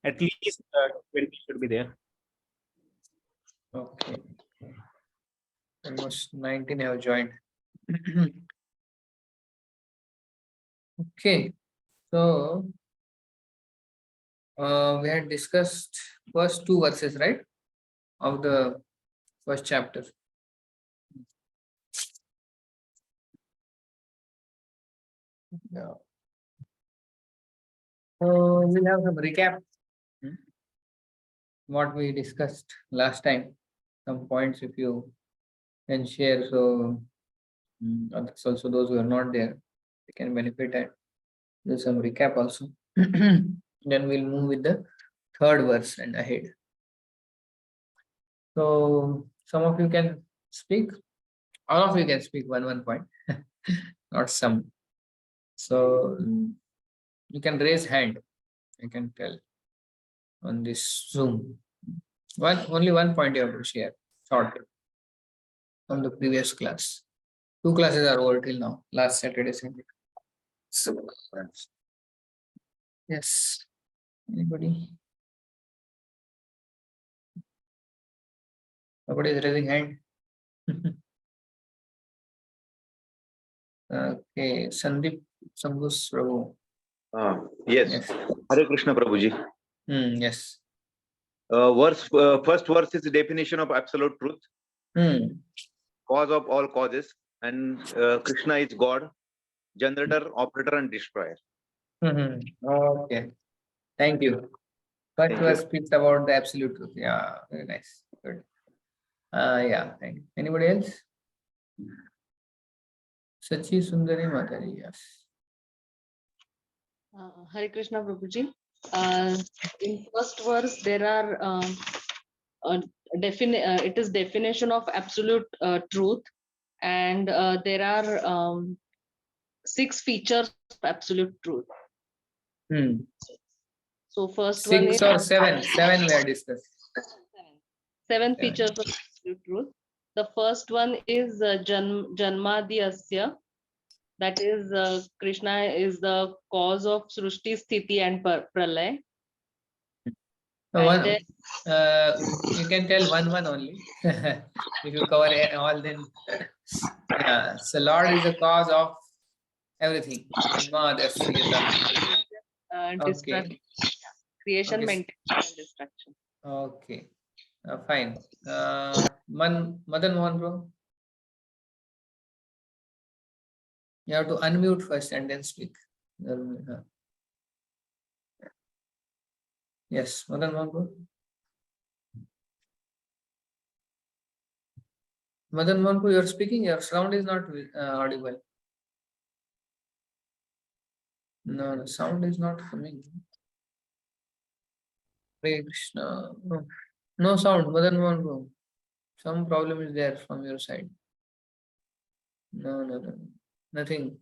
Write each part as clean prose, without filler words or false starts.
At least 20 should be there. Okay. Almost 19 have joined. Okay. So we had discussed first 2 verses, right? Of the first chapter. Yeah. So we'll have some recap. What we discussed last time. Some points if you can share. So others also, those who are not there, they can benefit and do some recap also. Then we'll move with the 3rd verse and ahead. So some of you can speak. All of you can speak one point, not some. So you can raise hand. I can tell on this Zoom. Only one point you have to share, short, from the previous class. 2 classes are over till now. Last Saturday, Sunday. So, yes. Anybody? Nobody is raising hand. Okay, Sandeep Sambus Prabhu. Yes. Hare Krishna Prabhuji. Yes. First verse is the definition of absolute truth. Cause of all causes. And Krishna is God, generator, operator, and destroyer. Okay. Thank you. First verse speaks about the absolute truth. Yeah, very nice. Good. Yeah, thank you. Anybody else? Sachi Sundari Mataji, yes. Hare Krishna Prabhuji. In first verse, there are it is definition of absolute truth, and there are 6 features of absolute truth. So first 6 one is or 7? 7 we are discussing. 7 features of absolute truth. The first one is Janmadhyasya. That is, Krishna is the cause of Srushti, Sthiti and Pralay. One, you can tell one only. If you cover all, then yeah. So Lord is the cause of everything. Destruction, creation, maintenance, and destruction. Okay, fine. Madan Mohan bro, you have to unmute first and then speak. Yes, Madan Mohan bro. Madan Mohan bro, you are speaking. Your sound is not audible. No, the sound is not coming. Hare Krishna. No sound, Madan Mohan bro. Some problem is there from your side. No. Nothing.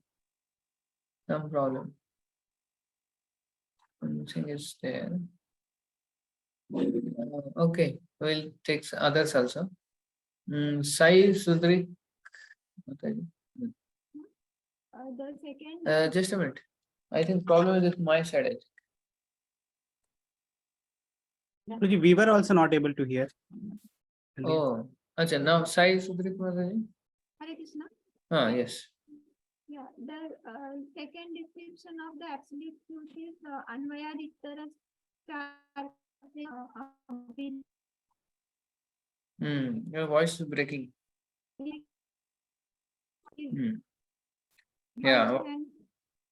Some problem. Something is there. Okay, we'll take others also. Sai Sudri. The second. Just a minute. I think problem is with my side. We were also not able to hear. Oh, acha, now Sai Sudri Mataji. Hare Krishna. Yes. Yeah, the second description of the absolute truth is Anvayadittara. Your voice is breaking. Yeah.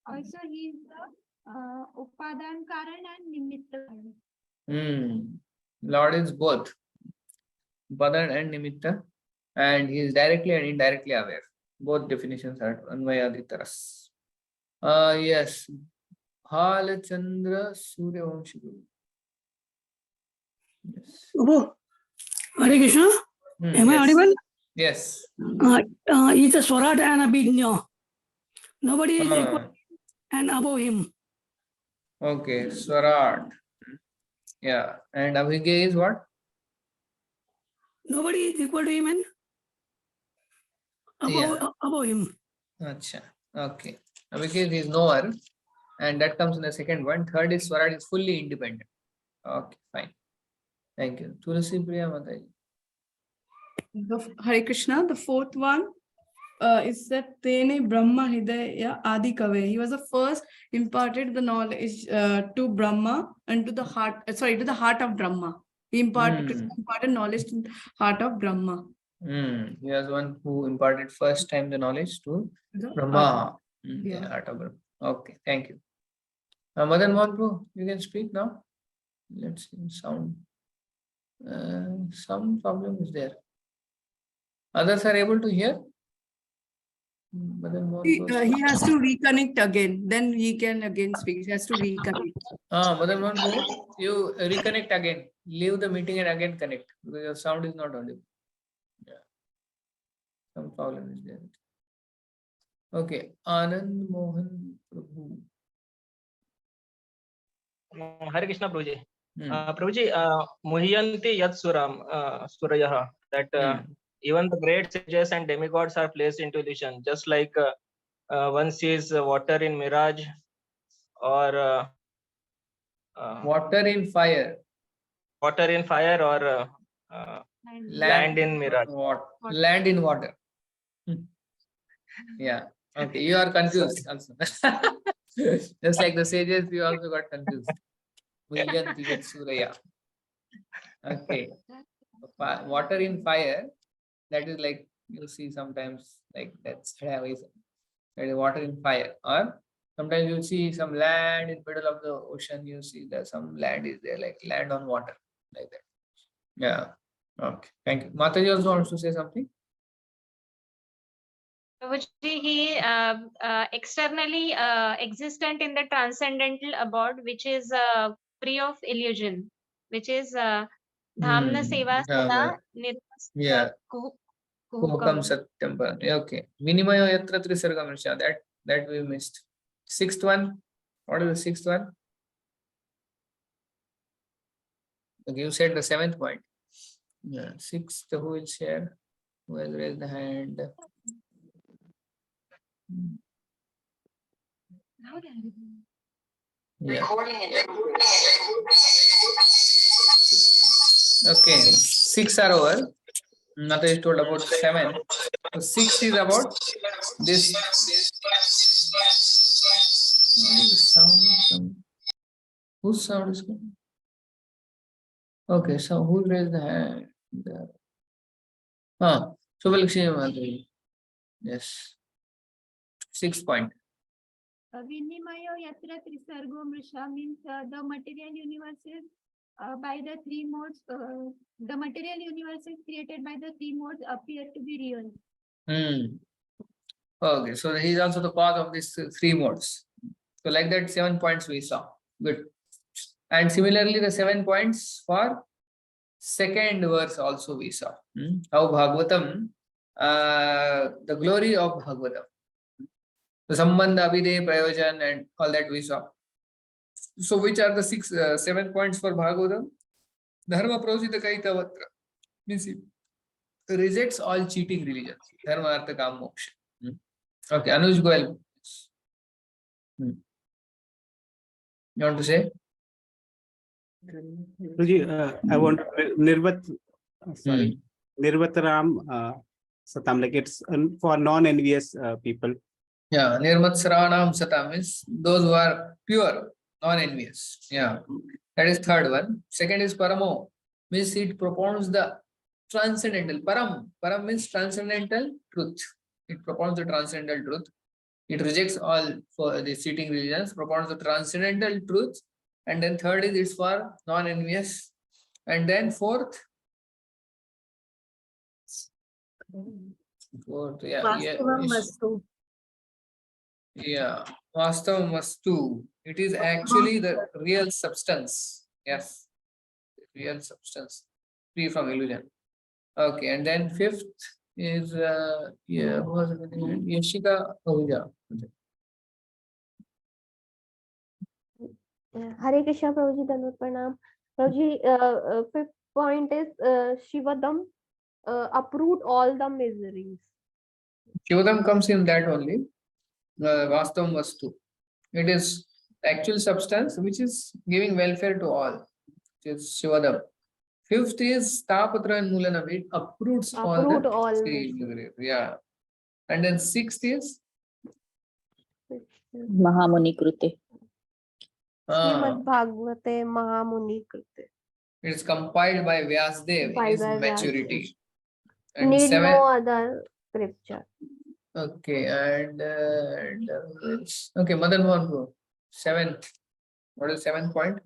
Also, he is the Upadan Karan and Nimitta. Lord is both Upadan and Nimitta, and he is directly and indirectly aware. Both definitions are Anvayaditaras. Yes. Chandra Surya Vamshi. Yes. Hare Krishna. Am I audible? Yes. He's a Swarat and a Bigno. Nobody is equal and above him. Okay, Swarat. Yeah. And Abhige is what? Nobody is equal to him and above him. Acha. Okay. Abhige is knower, and that comes in the second one. Third is Swarat is fully independent Okay, fine. Thank you. Tulsi Priya Mataji. Hare Krishna, the fourth one is that Tene Brahma Hidaya Adi Kave. He was the first imparted the knowledge to Brahma and to the heart, to the heart of Brahma. He imparted knowledge to the heart of Brahma. He was one who imparted first time the knowledge to The Brahma. Yeah. Heart of Brahma. Okay, thank you. Madan Mohan Prabhu, you can speak now. Let's see, sound. Some problem is there. Others are able to hear? Madan Mohan Prabhu. He has to reconnect again. Then he can again speak. He has to reconnect. Madan Mohan Prabhu, you reconnect again. Leave the meeting and again connect because your sound is not audible. Yeah. Some problem is there. Okay, Anand Mohan Prabhu. Hare Krishna Prabhuji. Prabhuji, Muhyanti Yat Suram, Surayah, that even the great sages and demigods are placed into illusion, just like one sees water in mirage or Water in fire. Water in fire or land in mirage. Land in water. Yeah. Okay, you are confused also. Just like the sages, you also got confused. Muhyanti Yat Suraya. Okay. Water in fire, that is like you see sometimes like that's that is water in fire. Or sometimes you see some land in middle of the ocean, you see that some land is there, like land on water, like that. Yeah. Okay. Thank you. Mataji also wants to say something. Prabhuji, he externally existent in the transcendental abode, which is free of illusion, which is Dhamna Seva Sada Yeah. Kuhukam Satyam. Okay. Vinimaya Yatra Trisargam Risha. That we missed. Sixth one. What is the sixth one? Okay, you said the seventh point. Yeah. Sixth, who will share? Who will raise the hand? Yeah. Okay, 6 are over. Nothing is told about 7. So 6 is about this. Sound. Whose sound is coming? Okay, so who raised the hand? Subhalakshmi. Yes. 6 point. Vinimaya Yatra Trisargo Mrisha means the material universe is by the three modes. The material universe is created by the three modes appear to be real. Okay, so he is also the cause of these 3 modes. So like that 7 points we saw. Good. And similarly the 7 points for second verse also we saw. How Bhagavatam, the glory of Bhagavatam. The Sambandha, Abhidhe, Prayojan and all that we saw. So which are the 7 points for Bhagavatam? Dharma Prasita Kaita Vatra. Means it rejects all cheating religions. Dharma, Artha, Kam, Moksha. Okay, Anuj, go ahead. You want to say? I want Nirvataram Satam, like it's for non-envious people. Yeah, Nirmatsaravanam Satam means those who are pure, non-envious. Yeah, that is third one. Second is Paramo, means it propounds the transcendental. Param means transcendental truth. It propounds the transcendental truth. It rejects all for the cheating religions, propounds the transcendental truth. And then third is it's for non-envious. And then fourth, Vastavam Vastu. It is actually the real substance. Yes, real substance, free from illusion. Okay, and then fifth is Yashika Ahuja. Hare Krishna Prabhuji, Danut Pranam. Prabhuji, fifth point is Shivadam, uproot all the miseries. Shivadam comes in that only. Vastavam Vastu. It is actual substance which is giving welfare to all. is Shivadam. Fifth is Tapatra and Mulanam. It uproots all Uproot the all three grave. Yeah. And then sixth is Mahamuni Krute. Srimad Bhagavate Mahamuni Krite. it is compiled by Vyasdev in his Compiled by maturity. And Need seven, no other scripture. okay, and okay, Madan Mohan Prabhu. Seventh. What is 7th point?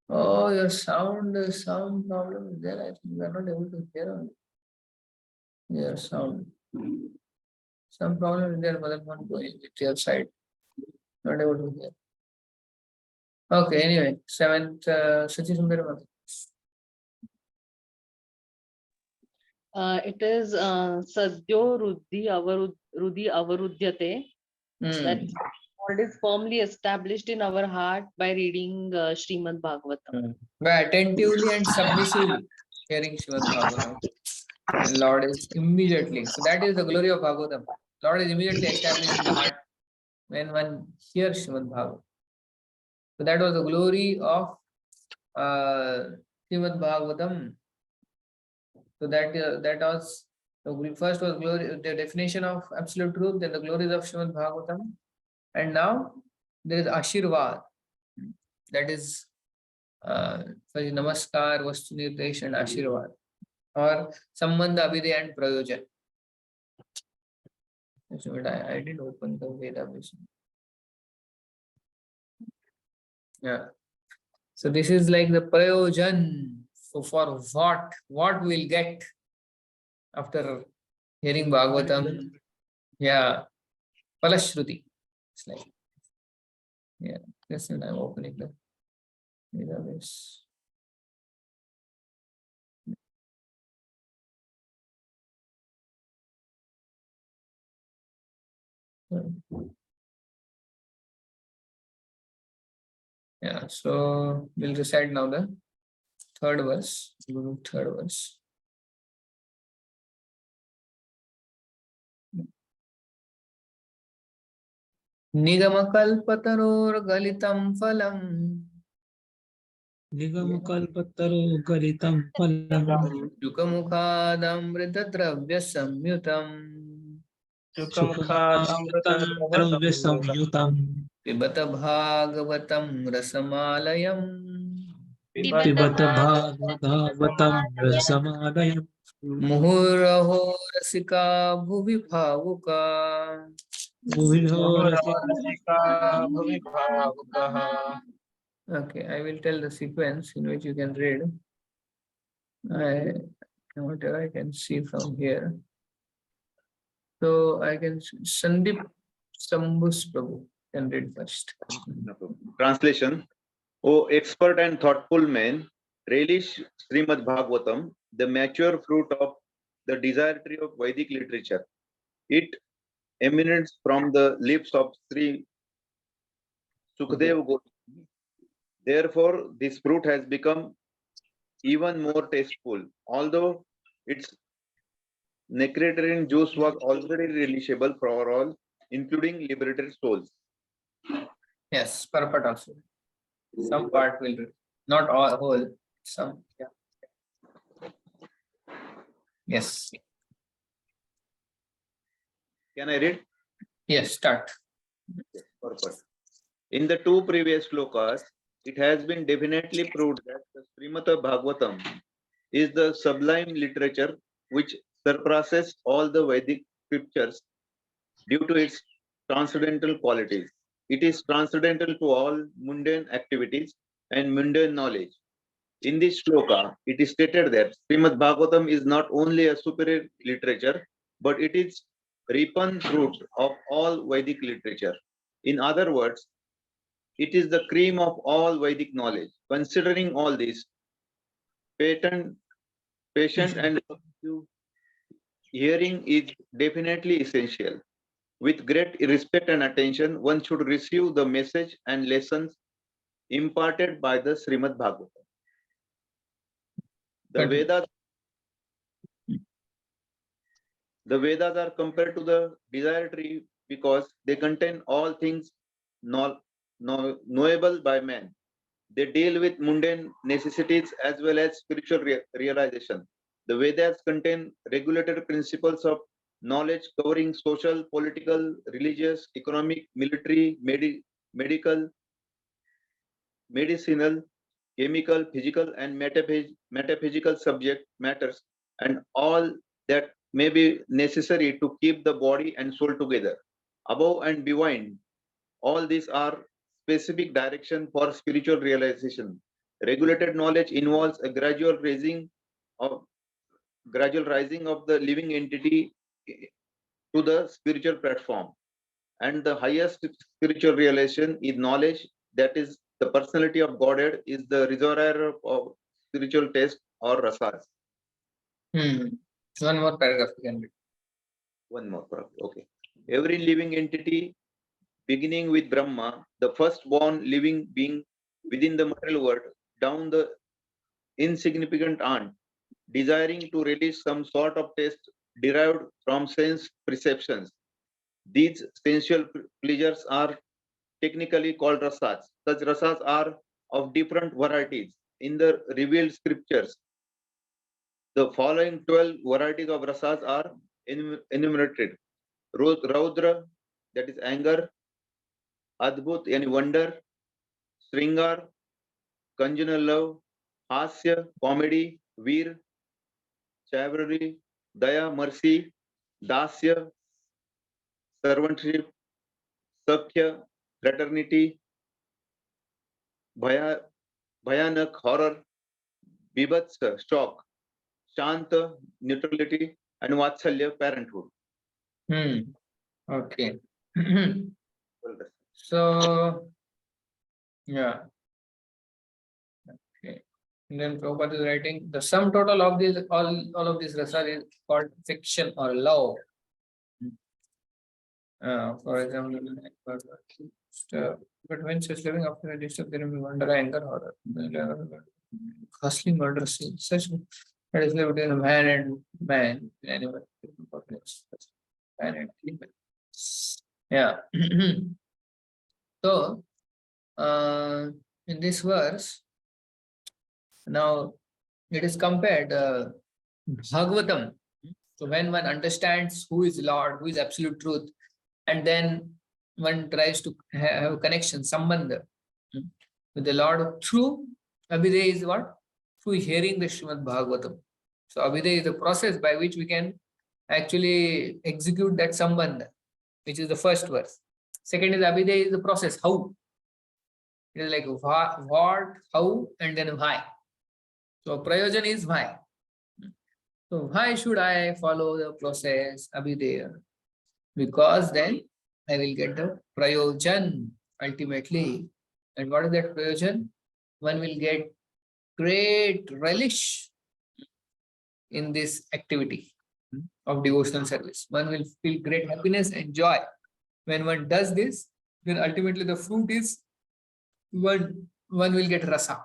Oh, your sound problem is there. I think we are not able to hear on your sound. Some problem is there, Madan Mohan Prabhu, with your side. Not able to hear. Okay, anyway, 7th, Sachi Sundar. It is Sadyo Rudhi Avarudhyate. That God is firmly established in our heart by reading Srimad Bhagavatam. By attentively and submissively hearing Srimad Bhagavatam. And Lord is immediately. So that is the glory of Bhagavatam. Lord is immediately established in the heart when one hears Srimad Bhagavatam. So that was the glory of Srimad Bhagavatam. So that was the first was glory, the definition of absolute truth, then the glories of Srimad Bhagavatam, and now there is Ashirvad, that is Namaskar, Vastu Nirdesh and Ashirvad, or Sambandha, Abhidya and Prayojan. So I didn't open the database. Yeah. So this is like the Prayojan. So for what we'll get after hearing Bhagavatam. Yeah. Palashruti. It's like, yeah, that's when I'm opening the database. Yeah, so we'll recite now the third verse. Third verse. Nigamakалпатароргалитам phalam. Nigamakалпатаро galitam phalam. Yukamukhadamritadravya samyutam. Chukamukhamritam dravya samyutam. Pibata bhagavatam rasamalayam. Pibata bhagavatam rasamalayam. Muhuraho rasika bhuvi bhavuka. Okay, I will tell the sequence in which you can read. Whatever I can see from here. So I can Sandip Sambus Prabhu can read first. Translation. O expert and thoughtful men, relish Srimad Bhagavatam, the mature fruit of the desire tree of Vedic literature. It emanates from the lips of Sri Sukadeva Goswami. Therefore, this fruit has become even more tasteful, although its nectarine juice was already relishable for all, including liberated souls. Yes, Parapat also. Some part will read, not all whole. Some, yeah. Yes. Can I read? Yes, start. Perfect. In the two previous shlokas, it has been definitely proved that the Srimad Bhagavatam is the sublime literature which surpasses all the Vedic scriptures due to its transcendental qualities. It is transcendental to all mundane activities and mundane knowledge. In this shloka, it is stated that Srimad Bhagavatam is not only a superior literature, but it is ripen fruit of all Vedic literature. In other words, it is the cream of all Vedic knowledge. Considering all this, patient and hearing is definitely essential. With great respect and attention, one should receive the message and lessons imparted by the Srimad Bhagavatam. The Vedas are compared to the desire tree because they contain all things knowable by man. They deal with mundane necessities as well as spiritual realization. The Vedas contain regulated principles of knowledge covering social, political, religious, economic, military, medical, medicinal, chemical, physical, and metaphysical subject matters, and all that may be necessary to keep the body and soul together. Above and beyond, all these are specific direction for spiritual realization. Regulated knowledge involves a gradual rising of the living entity to the spiritual platform. And the highest spiritual realization is knowledge, that is the personality of Godhead, is the reservoir of spiritual taste or rasas. One more paragraph you can read. One more paragraph. Okay. Every living entity, beginning with Brahma, the firstborn living being within the material world, down the insignificant ant, desiring to release some sort of taste derived from sense perceptions. These sensual pleasures are technically called rasas. Such rasas are of different varieties. In the revealed scriptures, the following 12 varieties of rasas are enumerated. Raudra, that is anger; Adbhut, yani wonder; Sringar, conjugal love; Hasya, comedy; Veer, chivalry; Daya, mercy; Dasya, servantship; Sakhya, fraternity; Bhayanak, horror; Bibhatsa, shock; Shanta, neutrality; and Vatsalya, parenthood. Okay. So, yeah. Okay. And then Prabhupada is writing the sum total of these all of these rasas is called fiction or love. For example, but when she's living after a disturbed, there will be wonder, anger, horror, ghastly murder scene, such that is lived between a man and man, animal, man and animal. Yeah. So, in this verse, now it is compared Bhagavatam. So when one understands who is Lord, who is absolute truth, and then one tries to have a connection, sambandha with the Lord through Abhidaya is what? Through hearing the Srimad Bhagavatam. So Abhidaya is the process by which we can actually execute that sambandha, which is the first verse. Second is Abhidaya is the process, how. It is like what, how, and then why. So prayojan is why. So why should I follow the process Abhidaya? Because then I will get the prayojan ultimately. And what is that prayojan? One will get great relish in this activity of devotional service. One will feel great happiness and joy. When one does this, then ultimately the fruit is one will get rasa.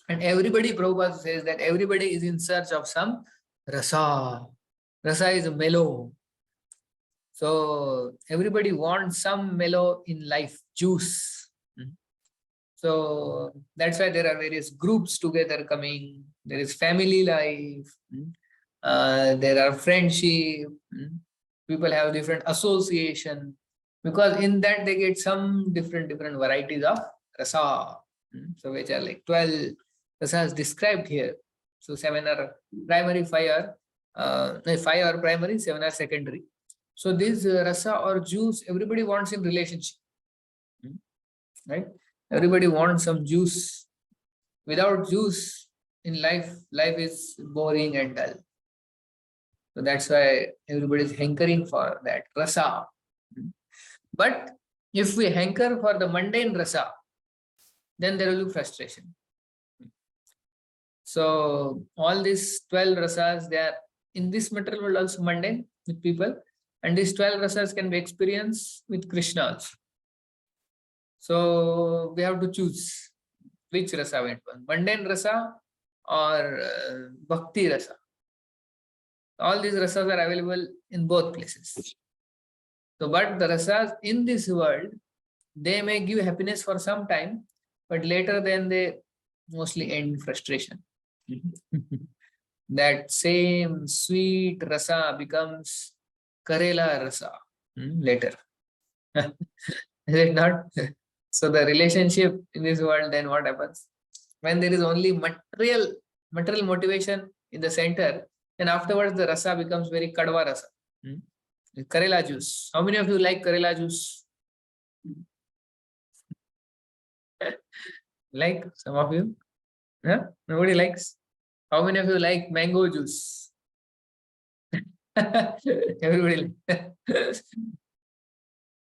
And everybody, Prabhupada says that everybody is in search of some rasa. Rasa is a mellow. So everybody wants some mellow in life, juice. So that's why there are various groups together coming. There is family life. There are friendship. People have different association. Because in that they get some different varieties of rasa. So which are like 12 rasas described here. So 7 are primary, 5 are primary, 7 are secondary. So this rasa or juice, everybody wants in relationship. Right? Everybody wants some juice. Without juice in life, life is boring and dull. So that's why everybody is hankering for that rasa. But if we hanker for the mundane rasa, then there will be frustration. So all these 12 rasas, they are in this material world also mundane with people, and these 12 rasas can be experienced with Krishna also. So we have to choose which rasa we want, mundane rasa or bhakti rasa. All these rasas are available in both places. So, but the rasas in this world They may give happiness for some time, but later then they mostly end in frustration. That same sweet rasa becomes Karela rasa later. Is it not? So the relationship in this world, then what happens? When there is only material motivation in the center, then afterwards the rasa becomes very kadwa rasa. Karela juice. How many of you like Karela juice? Like some of you? Huh? Nobody likes. How many of you like mango juice? Everybody.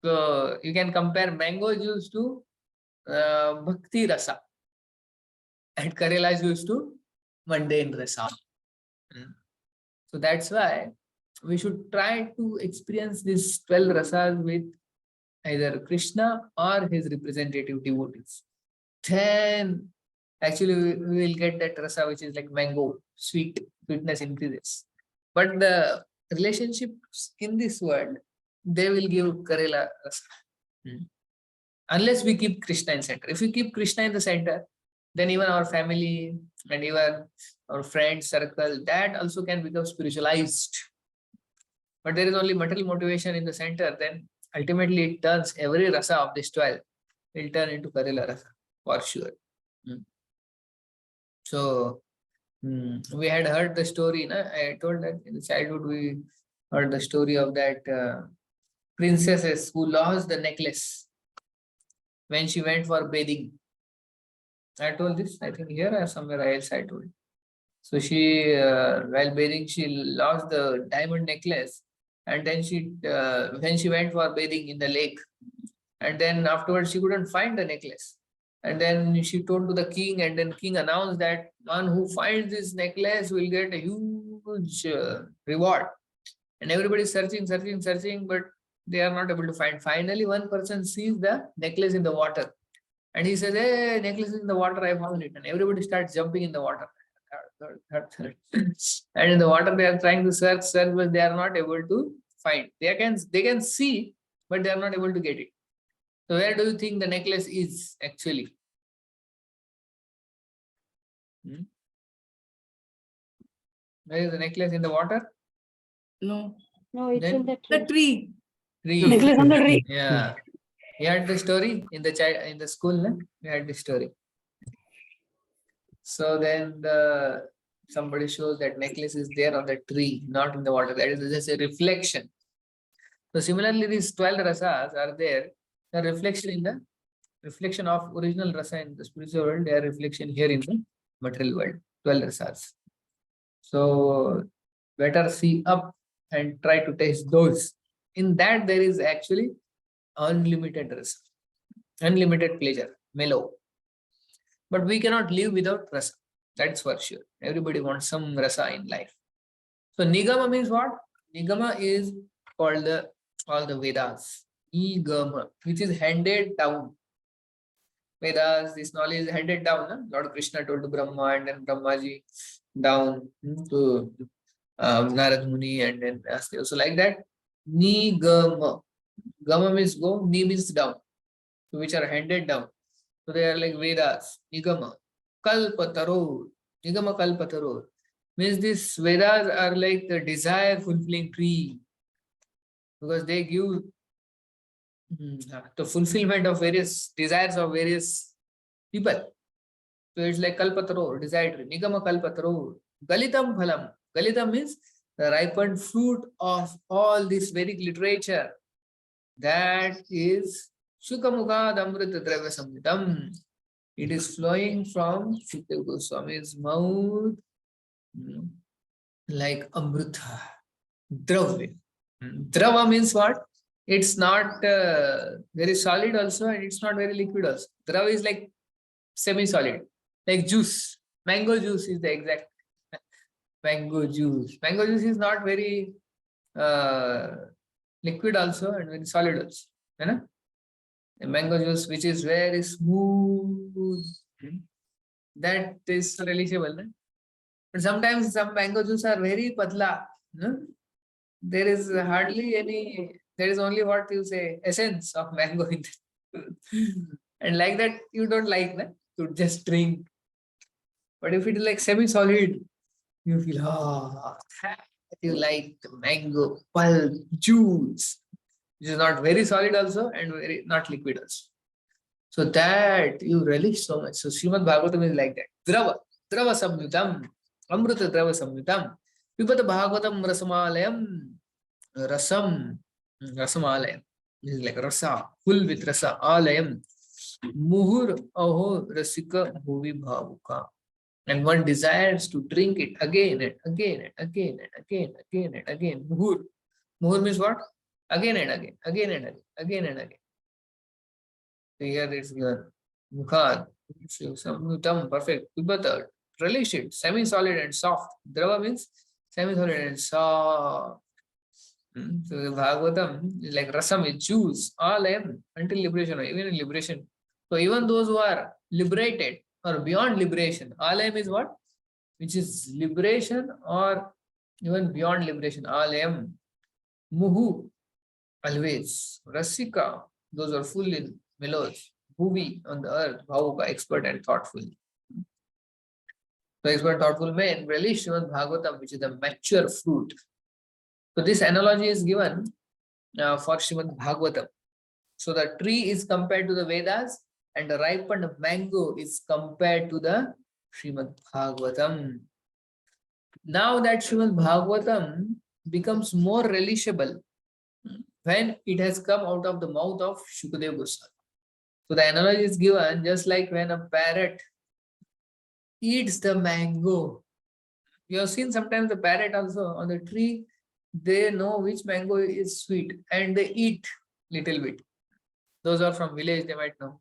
So you can compare mango juice to Bhakti rasa and Karela juice to mundane rasa. So that's why we should try to experience these 12 rasas with either Krishna or his representative devotees. Then actually we will get that rasa which is like mango, sweetness increases. But the relationships in this world, they will give Karela rasa. Unless we keep Krishna in center. If we keep Krishna in the center, then even our family and even our friend circle, that also can become spiritualized. But there is only material motivation in the center, then ultimately it turns every rasa of this 12 will turn into Karela rasa for sure. So we had heard the story. I told that in the childhood we heard the story of that princesses who lost the necklace when she went for bathing. I told this, I think here or somewhere else I told. So she, while bathing, she lost the diamond necklace, and then when she went for bathing in the lake, and then afterwards she couldn't find the necklace. And then she told to the king, and then king announced that one who finds this necklace will get a huge reward. And everybody is searching, but they are not able to find. Finally, one person sees the necklace in the water. And he says, hey, necklace is in the water, I found it. And everybody starts jumping in the water. And in the water, they are trying to search, but they are not able to find. They can see, but they are not able to get it. So where do you think the necklace is actually? Where is the necklace? In the water? No. No, it's Then in the The tree. tree. Necklace on the tree. Yeah. We had the story in the school, no? We had the story. So then somebody shows that necklace is there on the tree, not in the water. That is just a reflection. So similarly, these 12 rasas are there. The reflection of original rasa in the spiritual world, their reflection here in the material world, 12 rasas. So better see up and try to taste those. In that there is actually unlimited rasa, unlimited pleasure, mellow. But we cannot live without rasa. That's for sure. Everybody wants some rasa in life. So nigama means what? Nigama is called all the Vedas. Nigama, which is handed down. Vedas, this knowledge is handed down. No? Lord Krishna told to Brahma, and then Brahmaji down to Narad Muni, and then so like that. Nigama. Gama means go, ni means down. So which are handed down. So they are like Vedas. Nigama. Kalpataror. Nigama Kalpataror. Means these Vedas are like the desire fulfilling tree. Because they give the fulfillment of various desires of various people. So it's like Kalpataror, desire tree. Nigama Kalpataror. Galitam Phalam. Galitam means the ripened fruit of all this Vedic literature. That is Shukamukha Amrita Dravya Samhitam. It is flowing from Sukadeva Goswami's mouth like Amrita. Dravya. Drava means what? It's not very solid also, and it's not very liquid also. Drava is like semi-solid, like juice. Mango juice is the exact mango juice. Mango juice is not very liquid also and very solid also. You know? The mango juice which is very smooth, that is relishable. No? But sometimes some mango juice are very patla. No? There is hardly any, there is only what you say, essence of mango in it. And like that, you don't like that to just drink. But if it is like semi-solid, you feel, you like the mango, pulp, juice, which is not very solid also and very not liquid also. So that you relish so much. So Srimad Bhagavatam is like that. Drava samyutam, amrita drava samyutam, pibata Bhagavatam rasamalayam. This is like rasa, full with rasa, alayam. Muhur aho rasika bhuvi bhavuka. And one desires to drink it again and again and again and again, again and again. Muhur. Muhur means what? Again and again, again and again, again and again. So here it's given. Mukhad. Samyutam, perfect. Pibata, relish it. Semi-solid and soft. Drava means semi-solid and soft. So the Bhagavatam is like rasam, is juice, alayam, until liberation, or even in liberation. So even those who are liberated or beyond liberation, alayam is what? Which is liberation or even beyond liberation. Alayam, muhu, always. Rasika, those are full in mellows. Bhuvi, on the earth. Bhavuka, expert and thoughtful. So expert, thoughtful men relish Srimad Bhagavatam, which is the mature fruit. So this analogy is given for Srimad Bhagavatam. So the tree is compared to the Vedas and the ripened mango is compared to the Srimad Bhagavatam. Now that Srimad Bhagavatam becomes more relishable when it has come out of the mouth of Shukadeva Goswami. So the analogy is given just like when a parrot eats the mango. You have seen sometimes the parrot also on the tree, they know which mango is sweet and they eat little bit. Those are from village, they might know.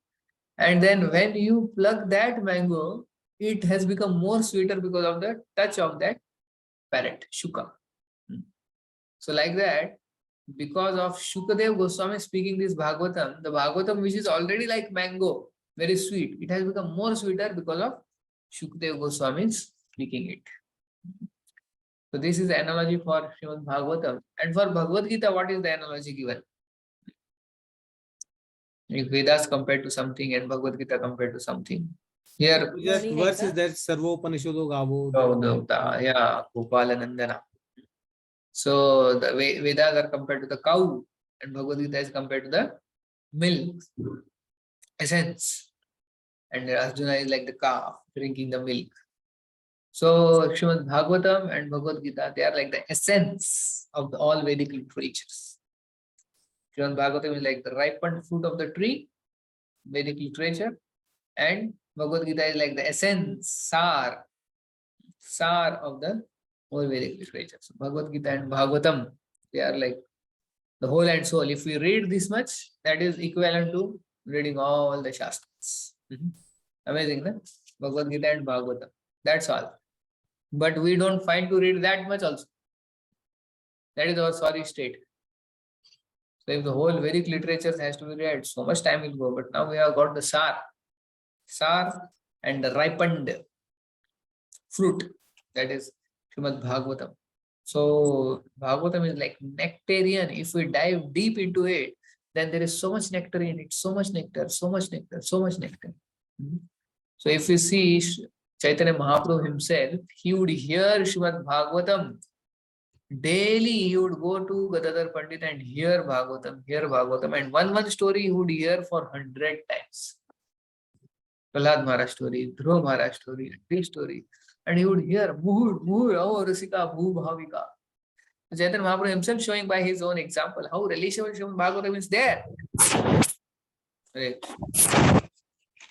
And then when you pluck that mango, it has become more sweeter because of the touch of that parrot, Shuka. So like that, because of Shukadev Goswami speaking this Bhagavatam, the Bhagavatam which is already like mango, very sweet, it has become more sweeter because of Shukadev Goswami speaking it. So this is the analogy for Srimad Bhagavatam. And for Bhagavad Gita, what is the analogy given? If Vedas compared to something and Bhagavad Gita compared to something. Here, Just verse is that Sarvopanishado Gavo. Yeah, Gopalanandana. So the Vedas are compared to the cow and Bhagavad Gita is compared to the milk, essence. And Arjuna is like the calf drinking the milk. So Srimad Bhagavatam and Bhagavad Gita, they are like the essence of all Vedic literatures. Srimad Bhagavatam is like the ripened fruit of the tree, Vedic literature, and Bhagavad Gita is like the essence, sar of the whole Vedic literature. So Bhagavad Gita and Bhagavatam, they are like the whole and soul. If we read this much, that is equivalent to reading all the Shastras. Amazing, no? Bhagavad Gita and Bhagavatam. That's all. But we don't find to read that much also. That is our sorry state. So if the whole Vedic literature has to be read, so much time will go. But now we have got the sar and the ripened fruit. That is Srimad Bhagavatam. So Bhagavatam is like nectarian. If we dive deep into it, then there is so much nectar in it, so much nectar, so much nectar, so much nectar. So if we see Chaitanya Mahaprabhu himself, he would hear Srimad Bhagavatam. Daily he would go to Gadadhar Pandit and hear Bhagavatam. And one story he would hear for 100 times. Prahlad Maharaj story, Dhruva Maharaj story, this story. And he would hear, Muhur, oh, Rasika, Bhu Bhavika. Chaitanya Mahaprabhu himself showing by his own example how relation Srimad Bhagavatam is there. Right.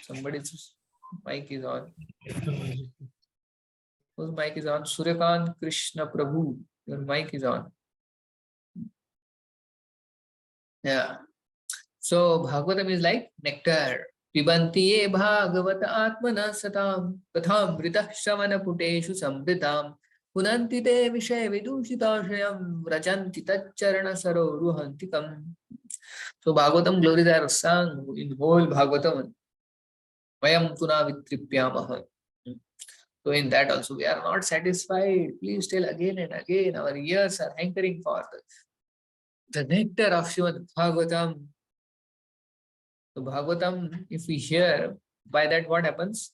Somebody's mic is on. Whose mic is on? Suryakant Krishna Prabhu. Your mic is on. Yeah. So Bhagavatam is like nectar. Pibanti ye Bhagavata Atmana Satam Katham Rita Shamana Puteshu Samritam Punanti te Vishay Vidushitashayam Rajanti Tacharana Saro Ruhantikam. So Bhagavatam glories are sung in whole Bhagavatam. Vayam Tuna Vitripyamaha. So in that also we are not satisfied. Please tell again and again. Our ears are hankering for the nectar of Srimad Bhagavatam. So Bhagavatam, if we hear, by that what happens?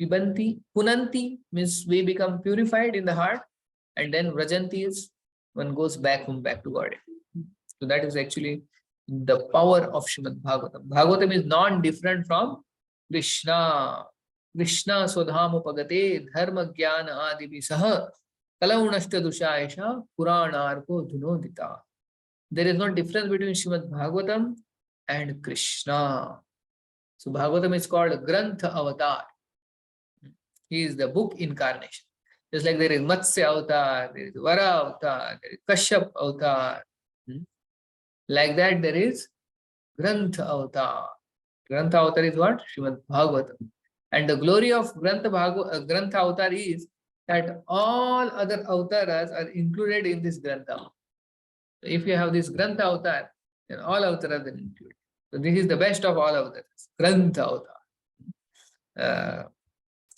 Pibanti, punanti means we become purified in the heart, and then vrajanti is one goes back home, back to God. So that is actually the power of Srimad Bhagavatam. Bhagavatam is non-different from Krishna. Krishna Swadhama Pagate Dharma Jnana Adibi Saha Kalaunashta Dushaisha Puranarko Dhunodita. There is no difference between Srimad Bhagavatam and Krishna. So Bhagavatam is called Grantha Avatar. He is the book incarnation. Just like there is Matsya Avatar, there is Vara Avatar, there is Kashyap Avatar. Like that there is Grantha Avatar. Grantha Avatar is what? Srimad Bhagavatam. And the glory of Grantha Avatar is that all other avatars are included in this Grantha. So if you have this Grantha Avatar, then all avatars are included. So this is the best of all avatars. Grantha Avatar.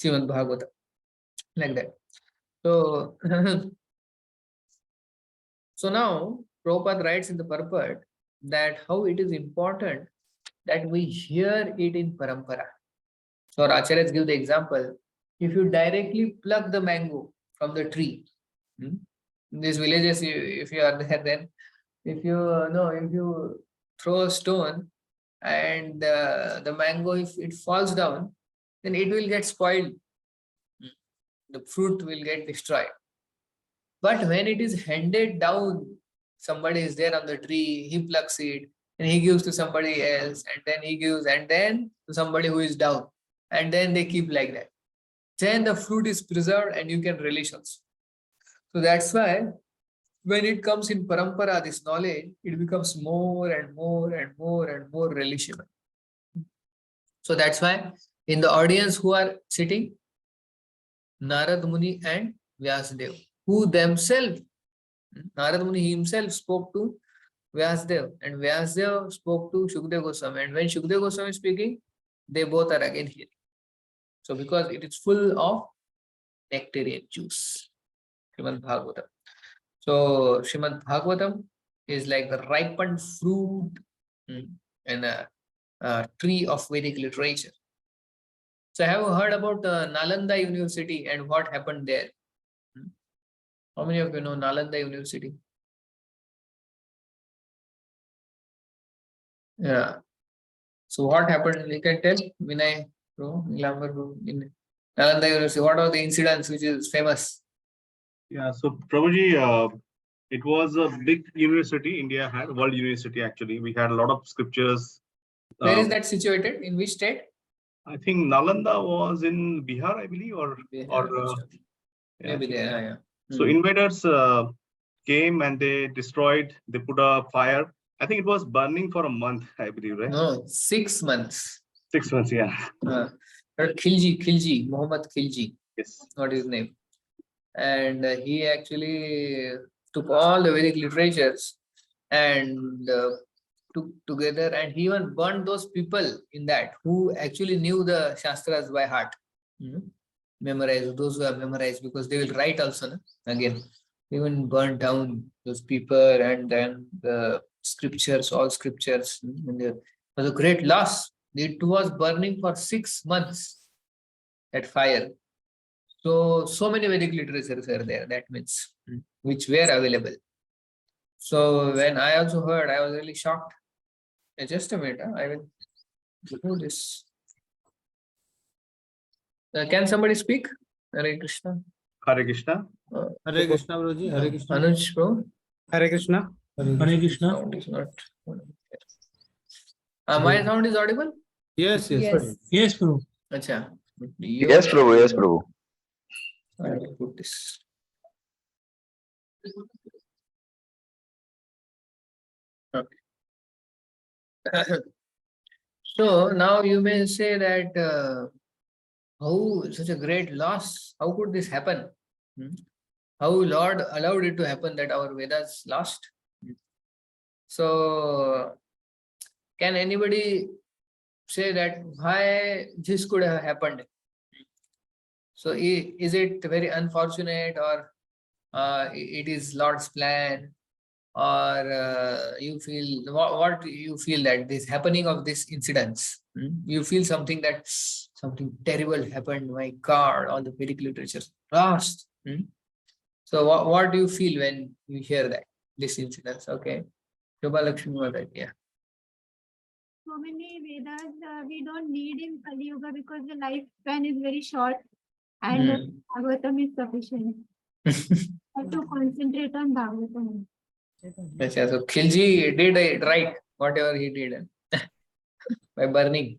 Srimad Bhagavatam. Like that. So, so now Prabhupada writes in the purport that how it is important that we hear it in parampara. So our acharyas give the example, if you directly pluck the mango from the tree, in these villages, if you are there, then if you throw a stone and the mango, if it falls down, then it will get spoiled. The fruit will get destroyed. But when it is handed down, somebody is there on the tree, he plucks it, and he gives to somebody else, and then he gives, and then to somebody who is down. And then they keep like that. Then the fruit is preserved and you can relish also. So that's why when it comes in parampara, this knowledge, it becomes more and more and more and more relishable. So that's why in the audience who are sitting, Narad Muni and Vyasdev, who themselves, Narad Muni himself spoke to Vyasdev, and Vyasdev spoke to Shukdev Goswami. And when Shukdev Goswami is speaking, they both are again here. So because it is full of nectarian juice, Srimad Bhagavatam. So Srimad Bhagavatam is like the ripened fruit and a tree of Vedic literature. So have you heard about Nalanda University and what happened there? How many of you know Nalanda University? Yeah. So what happened? You can tell, Vinay, bro, Nilambar, bro, in Nalanda University. What are the incidents which is famous? Yeah, so Prabhuji, it was a big university India had, world university actually. We had a lot of scriptures. Where is that situated? In which state? I think Nalanda was in Bihar, I believe, or maybe there. Yeah. So invaders came and they destroyed. They put a fire. I think it was burning for a month, I believe, right? No, 6 months. 6 months, yeah. Khilji, Muhammad Khilji. Yes. What is his name? And he actually took all the Vedic literatures and took together, and he even burned those people in that who actually knew the Shastras by heart. Memorized, those who have memorized, because they will write also, no? Again. Even burned down those people, and then the scriptures, all scriptures. It was a great loss. It was burning for 6 months, that fire. So many Vedic literatures are there, that means, which were available. So when I also heard, I was really shocked. Just a minute, I will do this. Can somebody speak? Hare Krishna. Hare Krishna. Hare Krishna, Broji. Hare Krishna. Anuj, bro. Hare Krishna. Hare Krishna. Sound is not. My sound is audible? Yes. Yes, Prabhu. Acha. Yes, Prabhu. Yes, Prabhu. I will put this. Okay. So now you may say that how such a great loss, how could this happen? How Lord allowed it to happen that our Vedas lost? So can anybody say that why this could have happened? So is it very unfortunate, or it is Lord's plan, or you feel what you feel that this happening of this incidents, you feel something that something terrible happened, my God, all the Vedic literature lost. So what do you feel when you hear that this incidents? Okay, Shobha Lakshmi was right, yeah. So many Vedas we don't need in Kali Yuga because the lifespan is very short and Bhagavatam is sufficient. Have to concentrate on Bhagavatam. So Khilji did it right, whatever he did by burning.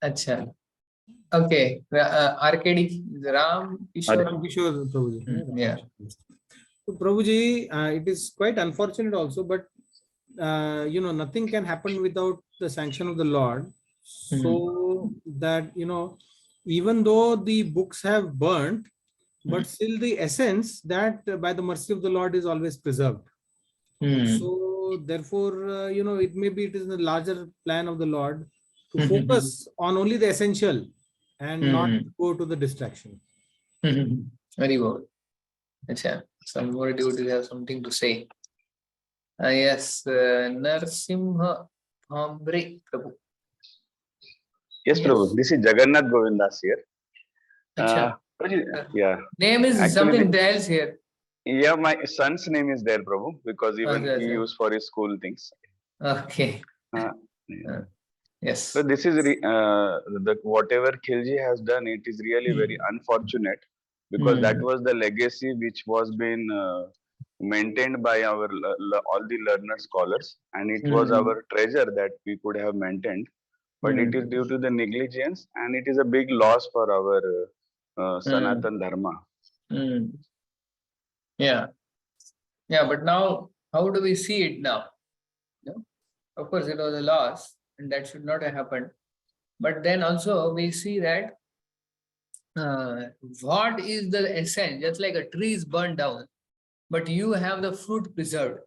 Acha. Okay, RKD Ram Kishore. Ram Kishore Prabhuji. Yeah. So Prabhuji, it is quite unfortunate also, but nothing can happen without the sanction of the Lord. So that even though the books have burnt, but still the essence that by the mercy of the Lord is always preserved. So therefore, it is the larger plan of the Lord to focus on only the essential and not go to the distraction. Very good. Achha. Some more devotees have something to say. Yes, Narsimha Hambre Prabhu. Yes, Prabhu. This is Jagannath Govindas here. Yeah. Name is Actually, something else here. Yeah, my son's name is there, Prabhu, because even he used for his school things. Okay. Yes. So this is whatever Khilji has done. It is really very unfortunate because that was the legacy which was being maintained by our all the learned scholars, and it was our treasure that we could have maintained. But it is due to the negligence, and it is a big loss for our Sanatan Dharma. Yeah. Yeah, but now, how do we see it now? Of course, it was a loss, and that should not have happened. But then also, we see that what is the essence? Just like a tree is burned down, but you have the fruit preserved.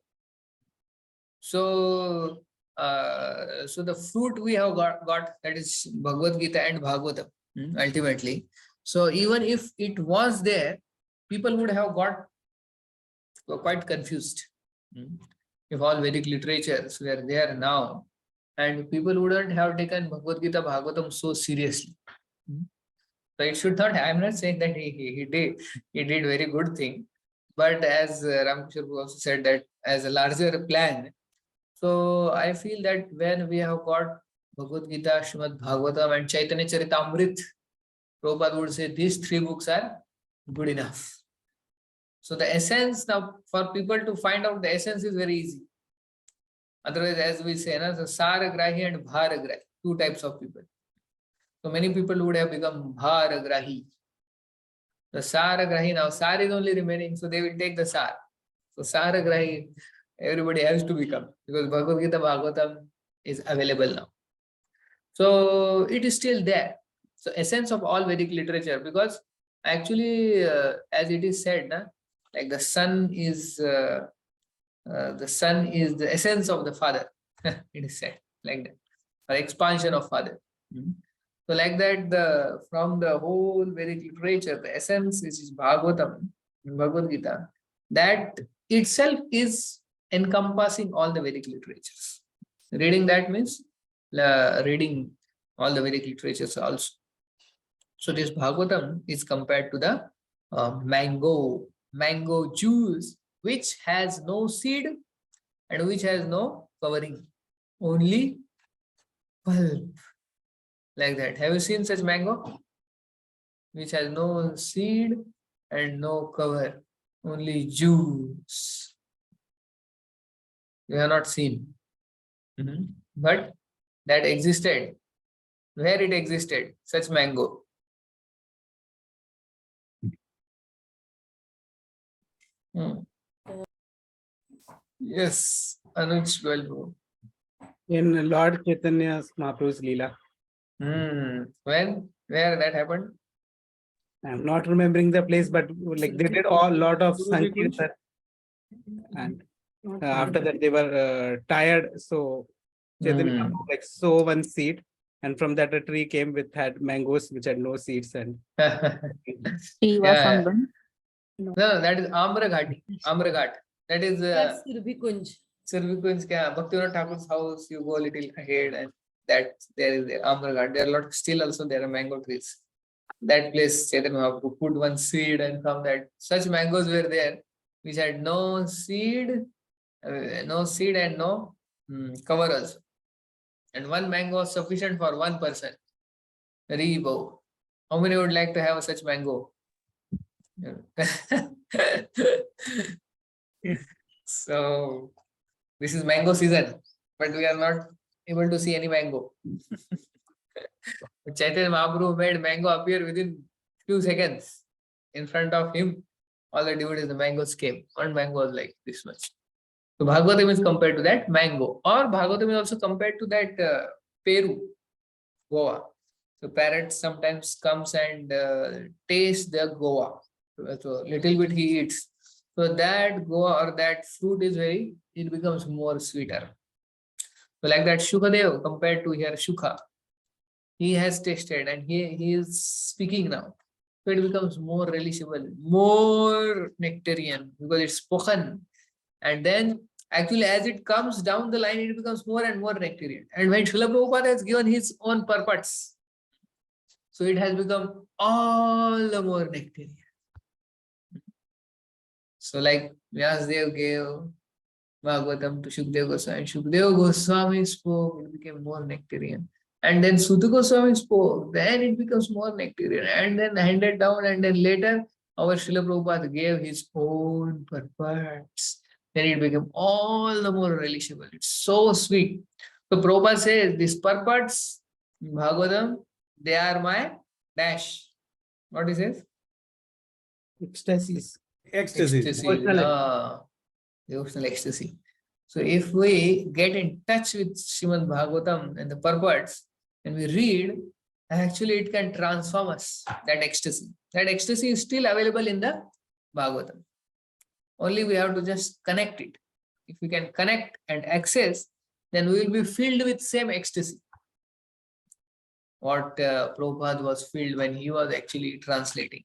So, so the fruit we have got that is Bhagavad Gita and Bhagavatam, ultimately. So even if it was there, people would have got quite confused. If all Vedic literatures were there now, and people wouldn't have taken Bhagavad Gita, Bhagavatam so seriously. So it should not. I'm not saying that he did very good thing, but as Ramkishore also said that as a larger plan. So I feel that when we have got Bhagavad Gita, Srimad Bhagavatam, and Chaitanya Charitamrita, Prabhupada would say these three books are good enough. So the essence now for people to find out the essence is very easy. Otherwise, as we say, the Saragrahi and Bharagrahi, two types of people. So many people would have become Bharagrahi. The Saragrahi now, Sar is only remaining, so they will take the Sar. So Saragrahi, everybody has to become, because Bhagavad Gita, Bhagavatam is available now. So it is still there. So essence of all Vedic literature, because actually, as it is said, like the son is the essence of the father. It is said like that, or expansion of father. So like that, from the whole Vedic literature, the essence which is Bhagavatam, Bhagavad Gita, that itself is encompassing all the Vedic literatures. Reading that means reading all the Vedic literatures also. So this Bhagavatam is compared to the mango juice, which has no seed and which has no covering, only pulp. Like that. Have you seen such mango? Which has no seed and no cover, only juice. You have not seen. But that existed. Where it existed, such mango. Yes, Anuj, well. In Lord Chaitanya's Mahaprabhu's Leela. When? Where that happened? I'm not remembering the place, but like they did a lot of Sankirtan. And after that they were tired, so Chaitanya like sow one seed, and from that a tree came with had mangoes which had no seeds and Yeah. No, that is Amraghat. Amraghat. That is That's Surbhikunj. Surbhikunj. Bhaktivinoda Thakur's house. You go a little ahead, and that there is the Amraghat. There are a lot. Still, also there are mango trees. That place, Chaitanya Mahaprabhu put one seed, and from that, such mangoes were there, which had no seed, and no cover also. And one mango was sufficient for one person. Rebo. How many would like to have such mango? So this is mango season, but we are not able to see any mango. Chaitanya Mahaprabhu made mango appear within few seconds. In front of him, all the devotees, the mangoes came. One mango was like this much. So Bhagavatam is compared to that mango, or Bhagavatam is also compared to that Peru, Goa. So parrots sometimes comes and taste the Goa. So little bit he eats. So that Goa or that fruit is it becomes more sweeter. So like that Shukadev compared to here Shukha. He has tasted and he is speaking now. So it becomes more relishable, more nectarian because it's spoken. And then actually as it comes down the line, it becomes more and more nectarian. And when Srila Prabhupada has given his own purports, so it has become all the more nectarian. So like Vyasdev gave Bhagavatam to Shukdev Goswami. Shukdev Goswami spoke, it became more nectarian. And then Suta Goswami spoke, then it becomes more nectarian. And then handed down, and then later our Srila Prabhupada gave his own purports. Then it became all the more relishable. It's so sweet. So Prabhupada says, these purports, Bhagavatam, they are my dash. What is it? Ecstasies. Ecstasy. Devotional ecstasy. So if we get in touch with Srimad Bhagavatam and the purports, and we read, actually it can transform us, that ecstasy. That ecstasy is still available in the Bhagavatam. Only we have to just connect it. If we can connect and access, then we will be filled with same ecstasy. What Prabhupada was filled when he was actually translating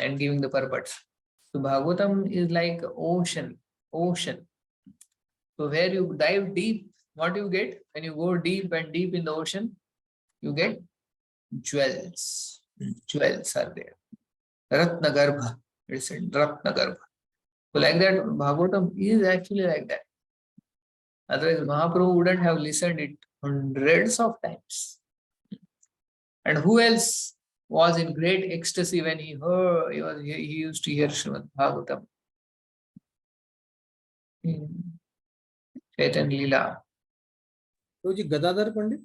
and giving the purports. So Bhagavatam is like ocean. So where you dive deep, what you get? When you go deep and deep in the ocean, you get jewels. Jewels are there. Ratna Garbha. It's a Ratna Garbha. So like that, Bhagavatam is actually like that. Otherwise, Mahaprabhu wouldn't have listened it hundreds of times. And who else was in great ecstasy when he used to hear Srimad Bhagavatam? Chaitanya Leela. Gadadhar Pandit?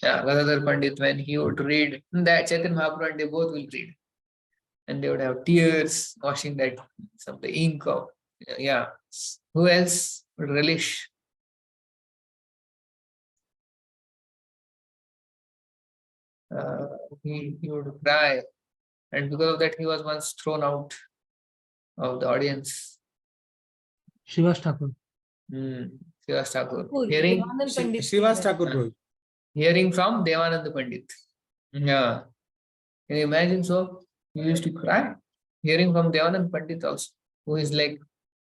Yeah, Gadadhar Pandit, when he would read that, Chaitanya Mahaprabhu and they both will read. And they would have tears washing that, some of the ink of, yeah. Who else would relish? He would cry. And because of that, he was once thrown out of the audience. Shivas Thakur. Shivas Thakur. Shivas Thakur. Hearing from Devananda Pandit. Yeah. Can you imagine? So he used to cry. Hearing from Devananda Pandit also, who is like,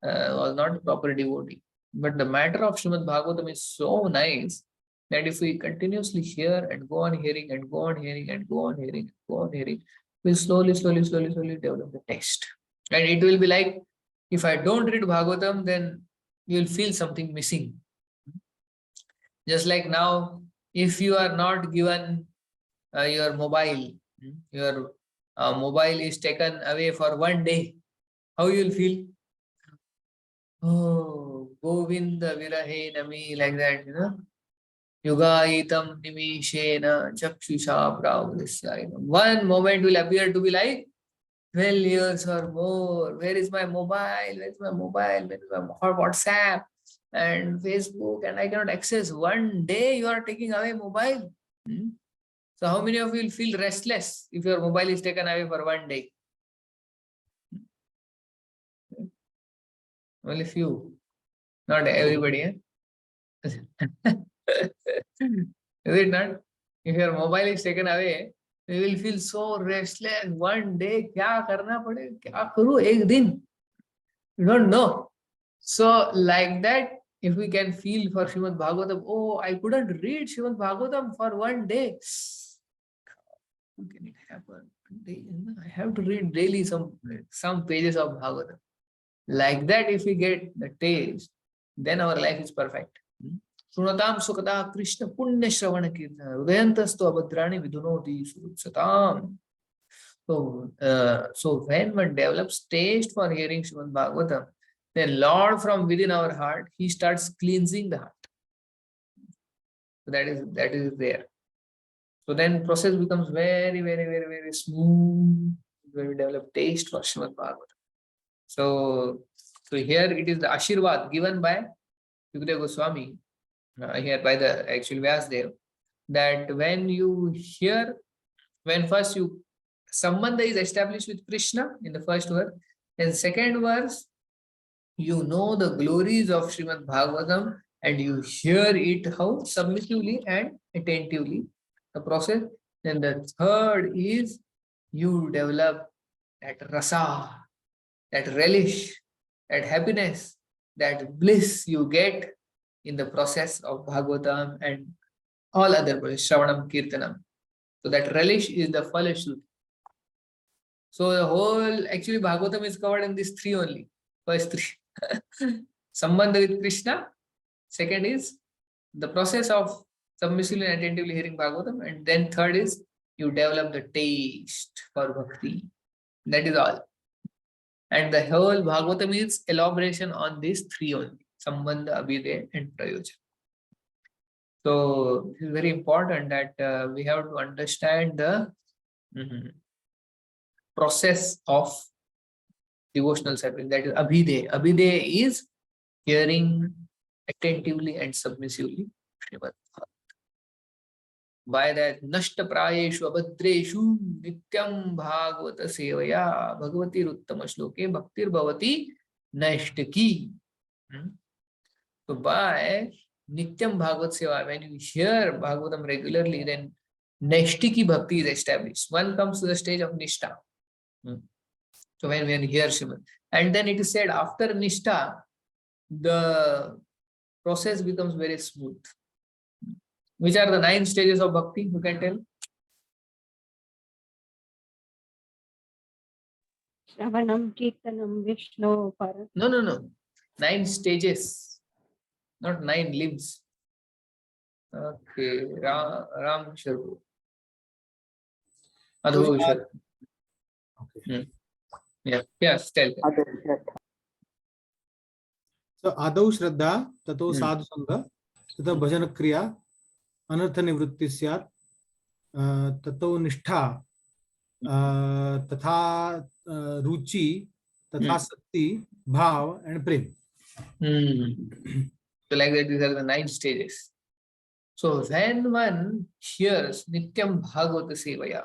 was not a proper devotee. But the matter of Srimad Bhagavatam is so nice that if we continuously hear and go on hearing and go on hearing and go on hearing and go on hearing, we'll slowly develop the taste. And it will be like, if I don't read Bhagavatam, then you'll feel something missing. Just like now, if you are not given your mobile is taken away for one day, how you will feel? Oh, Govinda Virahe Nami, like that, Yugaitam Nimishena Chakshusha Pravadisya. One moment will appear to be like 12 years or more. Where is my mobile? Where is my mobile? Where is my WhatsApp and Facebook? And I cannot access. One day you are taking away mobile. So how many of you will feel restless if your mobile is taken away for one day? Only few. Not everybody. Eh? Is it not? If your mobile is taken away, We will feel so restless. One day, kya karna pade? Kya karu ek din? We don't know. So like that, if we can feel for Srimad Bhagavatam, oh, I couldn't read Srimad Bhagavatam for one day. How can it happen? I have to read daily some pages of Bhagavatam. Like that, if we get the taste, then our life is perfect. Shrunatam sukata Krishna punya shravana kirtana udayantastu abhadrani vidunoti surutsatam. So when one develops taste for hearing Srimad Bhagavatam, then Lord from within our heart, he starts cleansing the heart. So that is there. So then process becomes very, very, very, very smooth when we develop taste for Srimad Bhagavatam. So here it is the Ashirvad given by Yukdeva Goswami, here by the actual Vyasdev, that when you hear, when first you Sambandha is established with Krishna in the first verse, and second verse, you know the glories of Srimad Bhagavatam and you hear it how submissively and attentively, the process. Then the third is you develop that rasa, that relish, that happiness, that bliss you get in the process of Bhagavatam and all other processes, Shravanam, Kirtanam. So that relish is the Phalashruti. So the whole, actually Bhagavatam is covered in these three only. First three. Sambandha with Krishna. Second is the process of submissively and attentively hearing Bhagavatam. And then third is you develop the taste for Bhakti. That is all. And the whole Bhagavatam is elaboration on these three only. Sambandha, Abhidhe and Prayojan. So it is very important that we have to understand the process of devotional service. That is Abhidhe. Abhidhe is hearing attentively and submissively Srimad Bhagavatam. By that, Nashta Prayeshu Abhadreshu Nityam Bhagavata Sevaya Bhagavati Ruttama Shloke Bhaktir Bhavati Nashtaki. So by Nityam Bhagavat Seva, when you hear Bhagavatam regularly, then Nashtiki Bhakti is established. One comes to the stage of Nishtha. So when we hear Srimad, and then it is said after Nishtha, the process becomes very smooth. Which are the 9 stages of Bhakti? You can tell? Shravanam, Kirtanam, Vishnu, Param. No. 9 stages, not 9 limbs. Okay, Ram Sharbu. Adho okay. Yeah, yes, tell. So Adau Shraddha, Tato Sadhu Sangha, Tata Bhajana Kriya, Anartha Nivritti Syat, Tato Nishtha, Tatha Ruchi, Tatha Sakti, Bhav and Prem. So like that, these are the 9 stages. So when one hears Nityam Bhagavata Sevaya,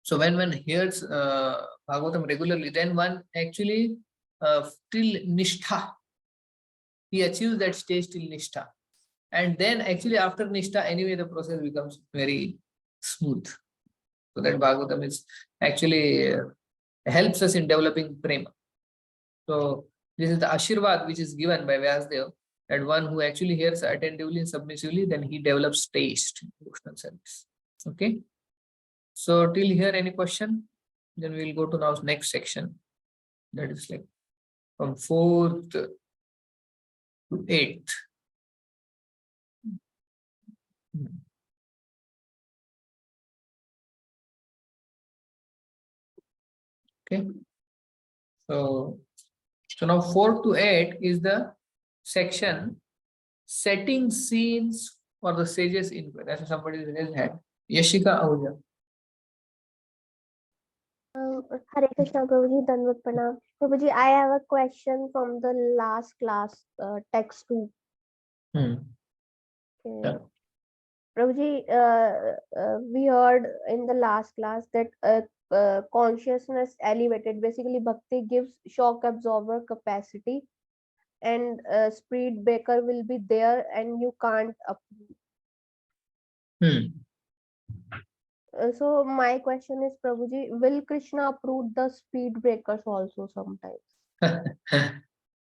so when one hears Bhagavatam regularly, then one actually till Nishtha, he achieves that stage till Nishtha. And then actually after Nishtha, anyway, the process becomes very smooth. So that Bhagavatam is actually helps us in developing prema. So this is the Ashirvad which is given by Vyasdev, that one who actually hears attentively and submissively, then he develops taste in devotional service. Okay. So till here, any question? Then we will go to now next section. That is like from 4th to 8th. Okay. So now 4 to 8 is the section setting scenes for the sages in. That's somebody raised hand. Yashika Ahuja. Hare Krishna, Prabhuji, Danvat Pranam. Prabhuji, I have a question from the last class, text 2. Okay. Yeah. Prabhuji, we heard in the last class that consciousness elevated, basically Bhakti gives shock absorber capacity and speed breaker will be there and you can't approve. So my question is, Prabhuji, will Krishna approve the speed breakers also sometimes?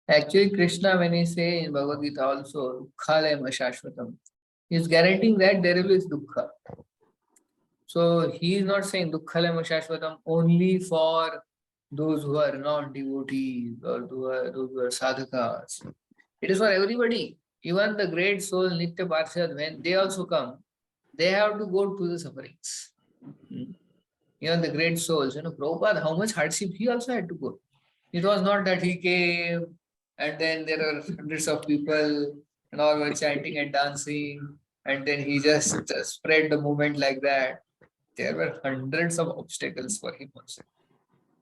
Actually, Krishna, when he say in Bhagavad Gita also, Dukhalayam Ashashvatam, he is guaranteeing that there will be dukkha. So he is not saying Dukhalayam Ashashvatam only for those who are non-devotees or those who are sadhakas. It is for everybody. Even the great soul Nitya Parshad, when they also come, they have to go through the sufferings. Even the great souls, Prabhupada, how much hardship he also had to go. It was not that he came and then there were hundreds of people and all were chanting and dancing and then he just spread the movement like that. There were hundreds of obstacles for him also.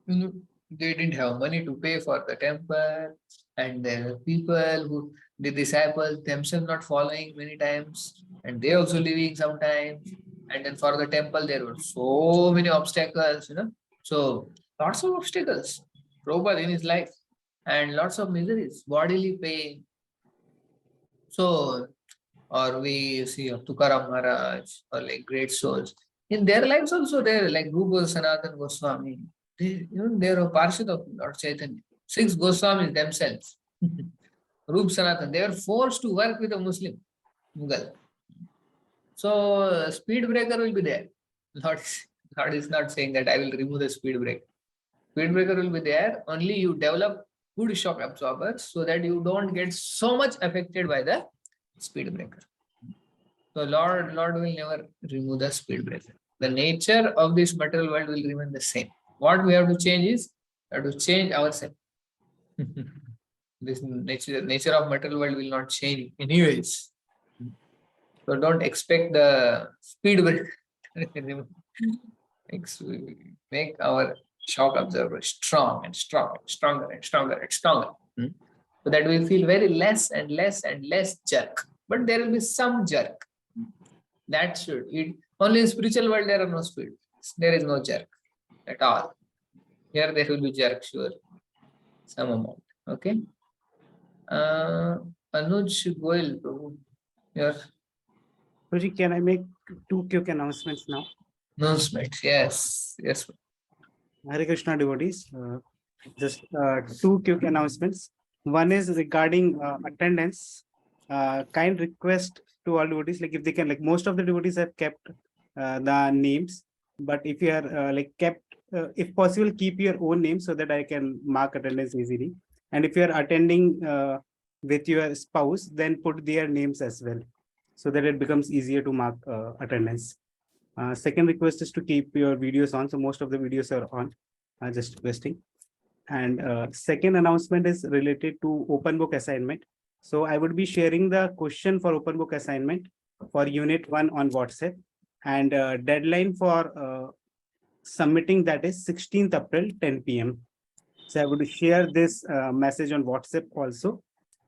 They didn't have money to pay for the temple, and there were people who, the disciples themselves not following many times, and they also leaving sometimes. And then for the temple, there were so many obstacles, So lots of obstacles. Prabhupada in his life, and lots of miseries, bodily pain. So, or we see Tukaram Maharaj, or like great souls. In their lives also, they're like Rupa Sanatana Goswami. They are a Parshad of Lord Chaitanya. 6 Goswamis themselves. Rupa Sanatana, they were forced to work with a Muslim, Mughal. So, speed breaker will be there. Lord is not saying that I will remove the speed breaker. Speed breaker will be there. Only you develop good shock absorbers so that you don't get so much affected by the speed breaker. So Lord will never remove the speed breaker. The nature of this material world will remain the same. What we have to change is, we have to change ourselves. This nature of material world will not change anyways. So don't expect the speed breaker. Make our shock absorber strong and strong and stronger and stronger and stronger. So that we feel very less and less and less jerk. But there will be some jerk. That should. Only in spiritual world there are no speed. There is no jerk at all. Here there will be jerk, sure. Some amount. Okay. Anuj Goyal, Prabhu. Yes. Prabhuji, can I make 2 quick announcements now? Announcements, yes. Yes. Hare Krishna devotees, just 2 quick announcements. One is regarding attendance. Kind request to all devotees, like if they can, like most of the devotees have kept the names, but if you are if possible, keep your own name so that I can mark attendance easily. And if you are attending with your spouse, then put their names as well, so that it becomes easier to mark attendance. Second request is to keep your videos on. So most of the videos are on, just requesting. And second announcement is related to open book assignment. So I would be sharing the question for open book assignment for unit 1 on WhatsApp, and deadline for submitting that is 16th April 10 p.m. So I would share this message on WhatsApp also.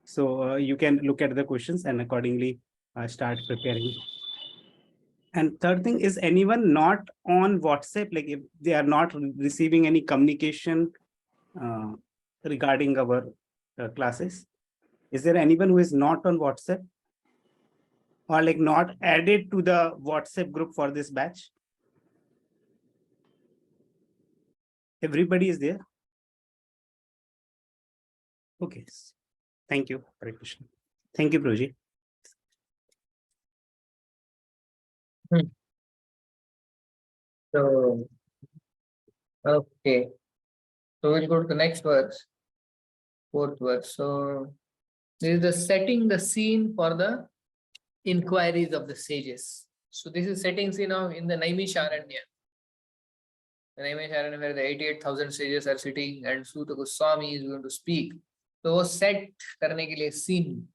So you can look at the questions and accordingly start preparing. And third thing is, anyone not on WhatsApp, like if they are not receiving any communication regarding our classes, is there anyone who is not on WhatsApp or like not added to the WhatsApp group for this batch? Everybody is there? Okay. Thank you. Hare Krishna. Thank you, Prabhuji. So, okay. So we'll go to the next verse, 4th verse. So this is the setting the scene for the inquiries of the sages. So this is setting scene of in the Naimisharanya. The Naimisharanya where the 88,000 sages are sitting and Suta Goswami is going to speak. So set karne ke liye scene.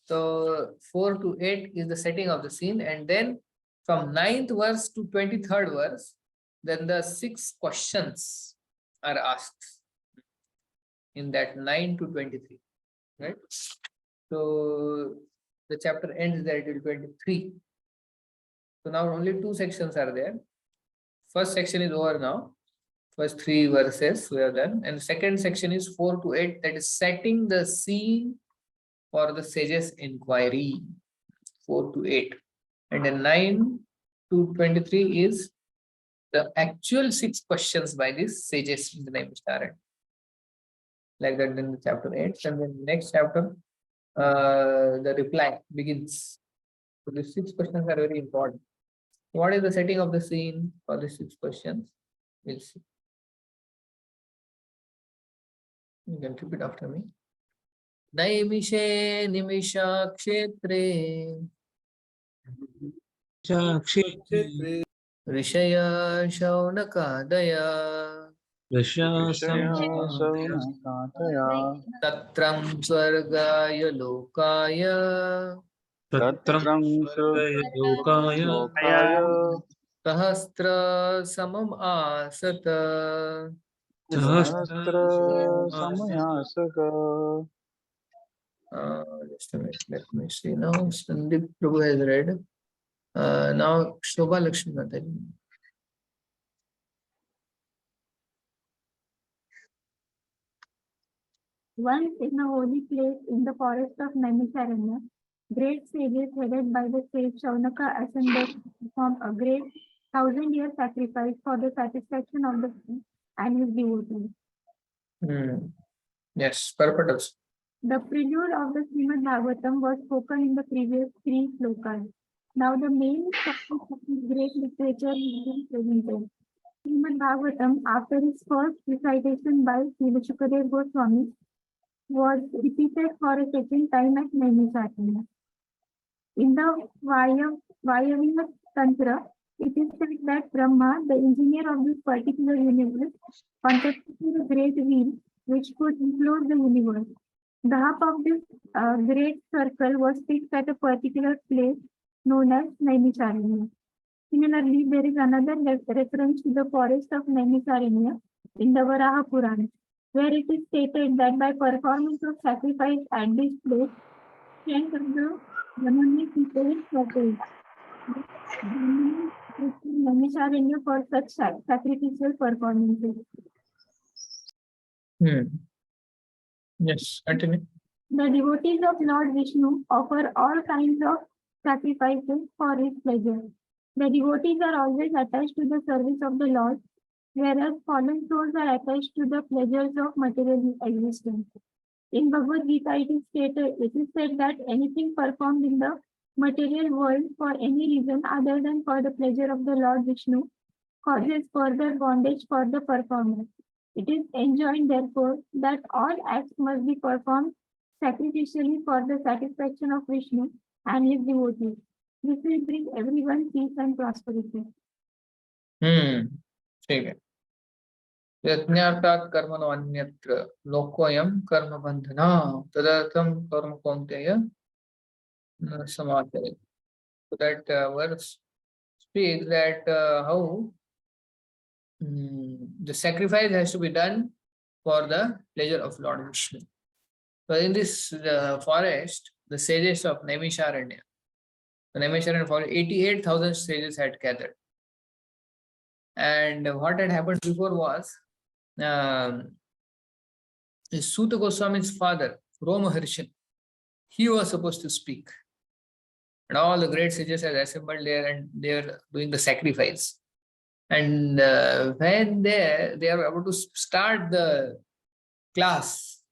So 4 to 8 is the setting of the scene, and then from 9th verse to 23rd verse, then the 6 questions are asked in that 9 to 23, right? So the chapter ends there till 23. So now only 2 sections are there. First section is over now. First 3 verses we have done, and second section is 4 to 8, that is setting the scene for the sages inquiry, 4 to 8. And then 9 223 is the actual 6 questions by these sages in the Naimisharanya. Like that in the chapter 8, and then next chapter, the reply begins. So these 6 questions are very important. What is the setting of the scene for these 6 questions? We'll see. You can repeat after me. Naimishe nimisha kshetre Rishaya shaunakadaya Tatram swargaya lokaya Sahasra samam asata. Just a minute, let me see now. Sandeep Prabhu has read. Now Shobha Lakshmi Mataji. Once in a holy place in the forest of Naimisharanya, great sages headed by the sage Shaunaka assembled to perform a great 1,000-year sacrifice for the satisfaction of the king and his devotees. Yes, purpose. The prelude of the Srimad Bhagavatam was spoken in the previous 3 slokas. Now the main topic of this great literature is being presented. Srimad Bhagavatam, after its first recitation by Srila Shukadev Goswami, was repeated for a second time at Naimisharanya. In the Vaibhava Tantra, it is said that Brahma, the engineer of this particular universe, contemplated a great wheel which could implode the universe. The hub of this great circle was fixed at a particular place known as Naimisharanya. Similarly, there is another reference to the forest of Naimisharanya in the Varaha Purana, where it is stated that by performance of sacrifice at this place, strength of the Brahmanic people is curtailed. Naimisharanya for such sacrificial performances. Yes, continue. The devotees of Lord Vishnu offer all kinds of sacrifices for his pleasure. The devotees are always attached to the service of the Lord, whereas fallen souls are attached to the pleasures of material existence. In Bhagavad Gita, it is said that anything performed in the material world for any reason other than for the pleasure of the Lord Vishnu causes further bondage for the performer. It is enjoined, therefore, that all acts must be performed sacrificially for the satisfaction of Vishnu and his devotees. This will bring everyone peace and prosperity. ठीक है. यज्ञार्थात् कर्मणो अन्यत्र लोकोऽयं कर्म बन्धना तदर्थं कर्म कौन्तेय समाचरेत्. So that verse speaks that how the sacrifice has to be done for the pleasure of Lord Vishnu. So in this forest, the sages of Naimisharanya, the Naimisharanya forest, 88,000 sages had gathered. And what had happened before was, Suta Goswami's father, Romaharshan, he was supposed to speak. And all the great sages had assembled there and they were doing the sacrifice. And when they are about to start the class,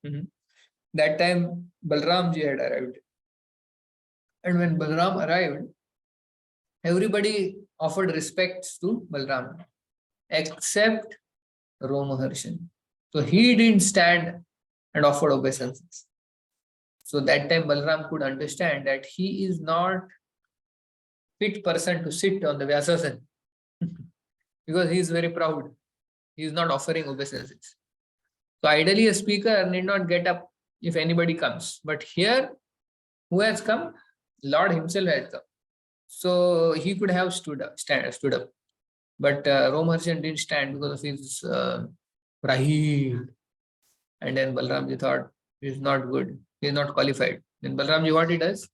that time Balramji had arrived. And when Balram arrived, everybody offered respects to Balram, except Romaharshan. So he didn't stand and offered obeisances. So that time Balram could understand that he is not fit person to sit on the Vyasasan because he is very proud. He is not offering obeisances. So ideally a speaker need not get up if anybody comes. But here, who has come? Lord himself has come. So he could have stood up. But Romaharshan didn't stand because of his pride. And then Balramji thought, he is not good. He is not qualified. Then Balramji, what he does?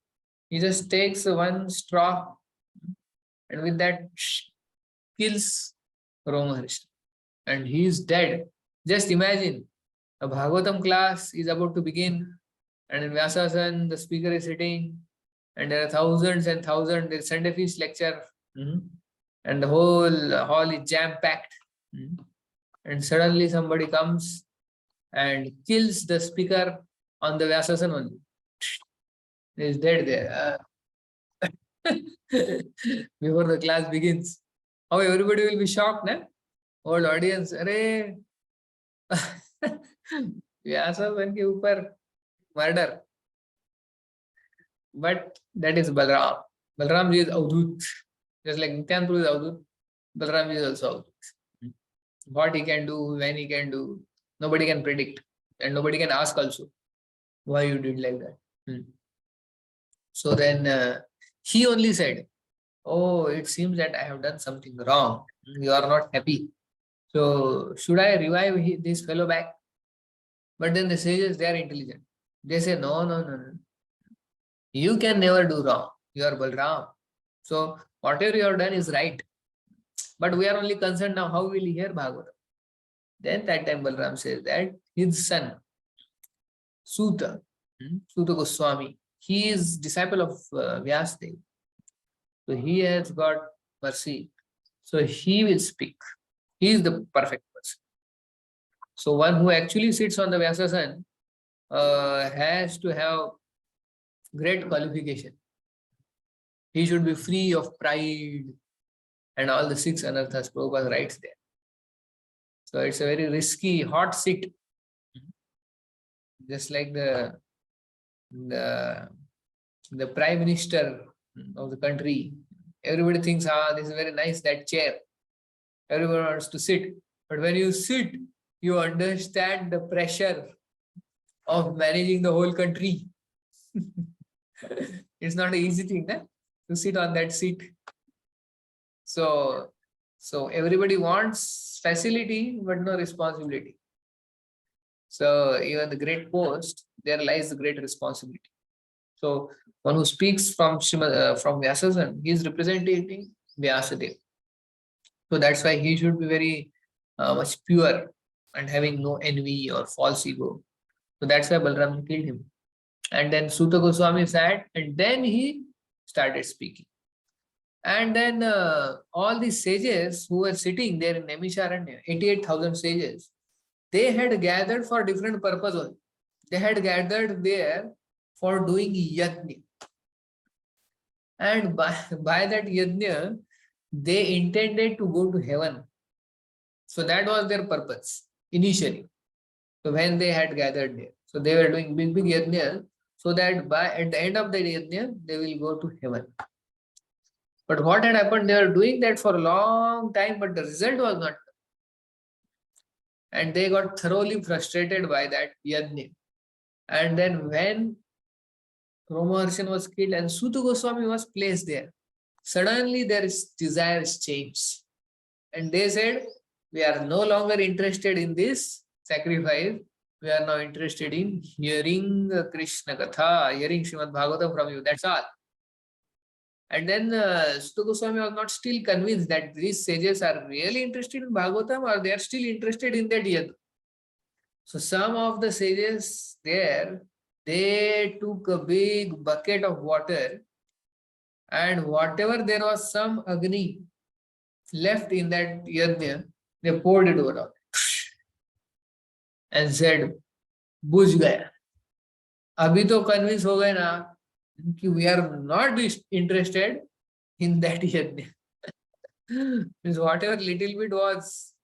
He just takes one straw and with that kills Romaharshan. And he is dead. Just imagine, a Bhagavatam class is about to begin and in Vyasasan, the speaker is sitting and there are thousands and thousands, there is Sunday feast lecture. and the whole hall is jam-packed. And suddenly somebody comes and kills the speaker on the Vyasasan only. He is dead there. Before the class begins. How everybody will be shocked, na? Whole audience, अरे Vyasasan के ऊपर murder. But that is Balram. Balram ji is Avdut. Just like Nityan Prabhu is Avdut, Balram ji is also Avdut. What he can do, when he can do, nobody can predict. And nobody can ask also why you did like that. So then he only said, oh, it seems that I have done something wrong. You are not happy. So should I revive this fellow back? But then the sages, they are intelligent. They say, no. You can never do wrong. You are Balram. So whatever you have done is right. But we are only concerned now, how will he hear Bhagavatam? Then that time Balram says that his son, Suta Goswami, he is disciple of Vyasadeva. So he has got mercy. So he will speak. He is the perfect person. So one who actually sits on the Vyasasan has to have great qualification. He should be free of pride and all the 6 anarthas Prabhupada writes there. So it's a very risky, hot seat. Just like the Prime Minister of the country. Everybody thinks, this is very nice, that chair. Everyone wants to sit. But when you sit, you understand the pressure of managing the whole country. It's not an easy thing, to sit on that seat. So everybody wants facility, but no responsibility. So even the great post, there lies the great responsibility. So one who speaks from Vyasasan, he is representing Vyasadeva. So that's why he should be very much pure and having no envy or false ego. So that's why Balram killed him. And then Suta Goswami sat, and then he started speaking. And then all these sages who were sitting there in Naimisharanya, 88,000 sages, they had gathered for different purposes. They had gathered there for doing yajna. And by that yajna, they intended to go to heaven. So that was their purpose initially. So when they had gathered there, so they were doing big yajna, so that at the end of the yajna, they will go to heaven. But what had happened? They were doing that for a long time, but the result was not. And they got thoroughly frustrated by that yajna. And then when Romaharshan was killed and Suta Goswami was placed there, suddenly their desires changed. And they said, we are no longer interested in this sacrifice. We are now interested in hearing Krishna Katha, hearing Srimad Bhagavatam from you. That's all. And then Suta Goswami was not still convinced that these sages are really interested in Bhagavatam or they are still interested in that yajna. So some of the sages there, they took a big bucket of water, and whatever there was some agni left in that yajna, they poured it over and said, "Bujh gaya." Abhi to convince ho gaye na कि we are not interested in that yajna. Means whatever little bit was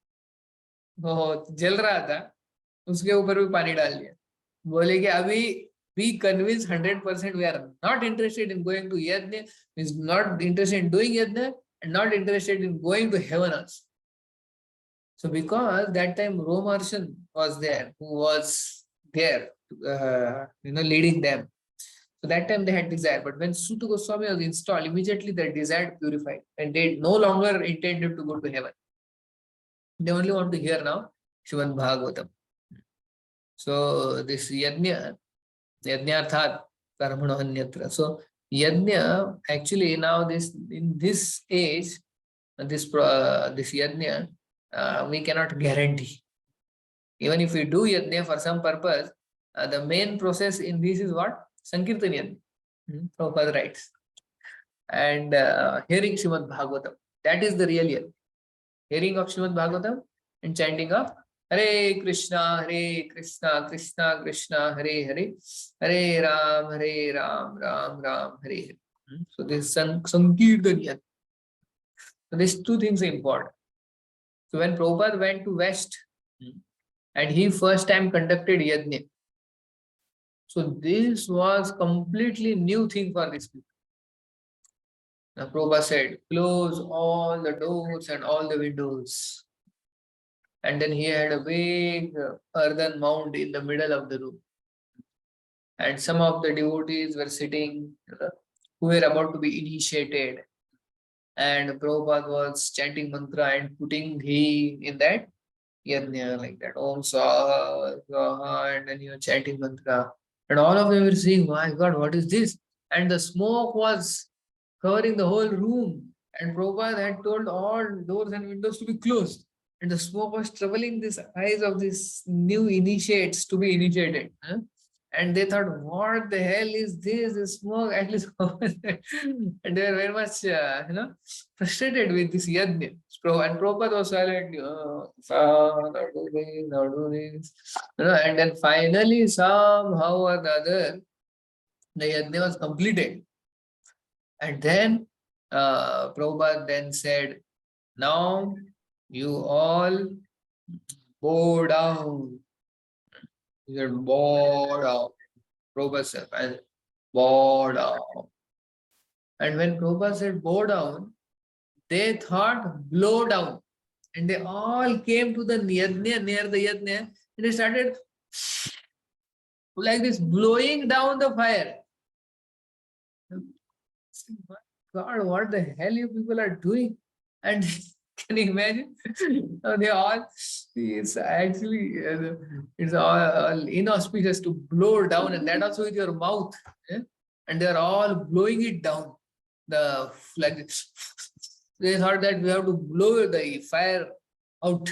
जल रहा था, उसके ऊपर भी पानी डाल दिया. बोले कि अभी we convince 100% we are not interested in going to yajna, means not interested in doing yajna and not interested in going to heaven also. So because that time Romaharshan was there, who was there, leading them. So that time they had desire, but when Suta Goswami was installed, immediately their desire purified and they no longer intended to go to heaven. They only want to hear now Srimad Bhagavatam. So this yajnarthat karmano anyatra. So yajna, actually now in this age, this yajna, we cannot guarantee. Even if we do yajna for some purpose, the main process in this is what? Sankirtan yajna. Prabhupada writes. And hearing Srimad Bhagavatam. That is the real year. Hearing of Srimad Bhagavatam and chanting of Hare Krishna, Krishna Krishna, Hare Hare, Hare Ram, Ram Ram, Hare Hare. So this Sankirtan yajna. So these two things are important. So when Prabhupada went to West and he first time conducted yajna, so this was completely new thing for these people. Now Prabhupada said, close all the doors and all the windows. And then he had a big earthen mound in the middle of the room. And some of the devotees were sitting, who were about to be initiated. And Prabhupada was chanting mantra and putting ghee in that yajna like that. Om Swaha, Swaha, and then he was chanting mantra. And all of them were saying, my God, what is this? And the smoke was covering the whole room. And Prabhupada had told all doors and windows to be closed. And the smoke was troubling the eyes of these new initiates to be initiated. And they thought, what the hell is this? This smoke, at least. And they were very much, frustrated with this yajna. And Prabhupada was silent. Not do this. And then finally, somehow or the other, the yajna was completed. And then Prabhupada then said, now you all bow down. He said, bow down. Prabhupada said, and bow down. And when Prabhupada said bow down, they thought blow down. And they all came to the yajna, near the yajna, and they started like this, blowing down the fire. God, what the hell you people are doing? And can you imagine? They all, it's actually, it's all inauspicious to blow down, and that also with your mouth. And they're all blowing it down. Like this. They thought that we have to blow the fire out.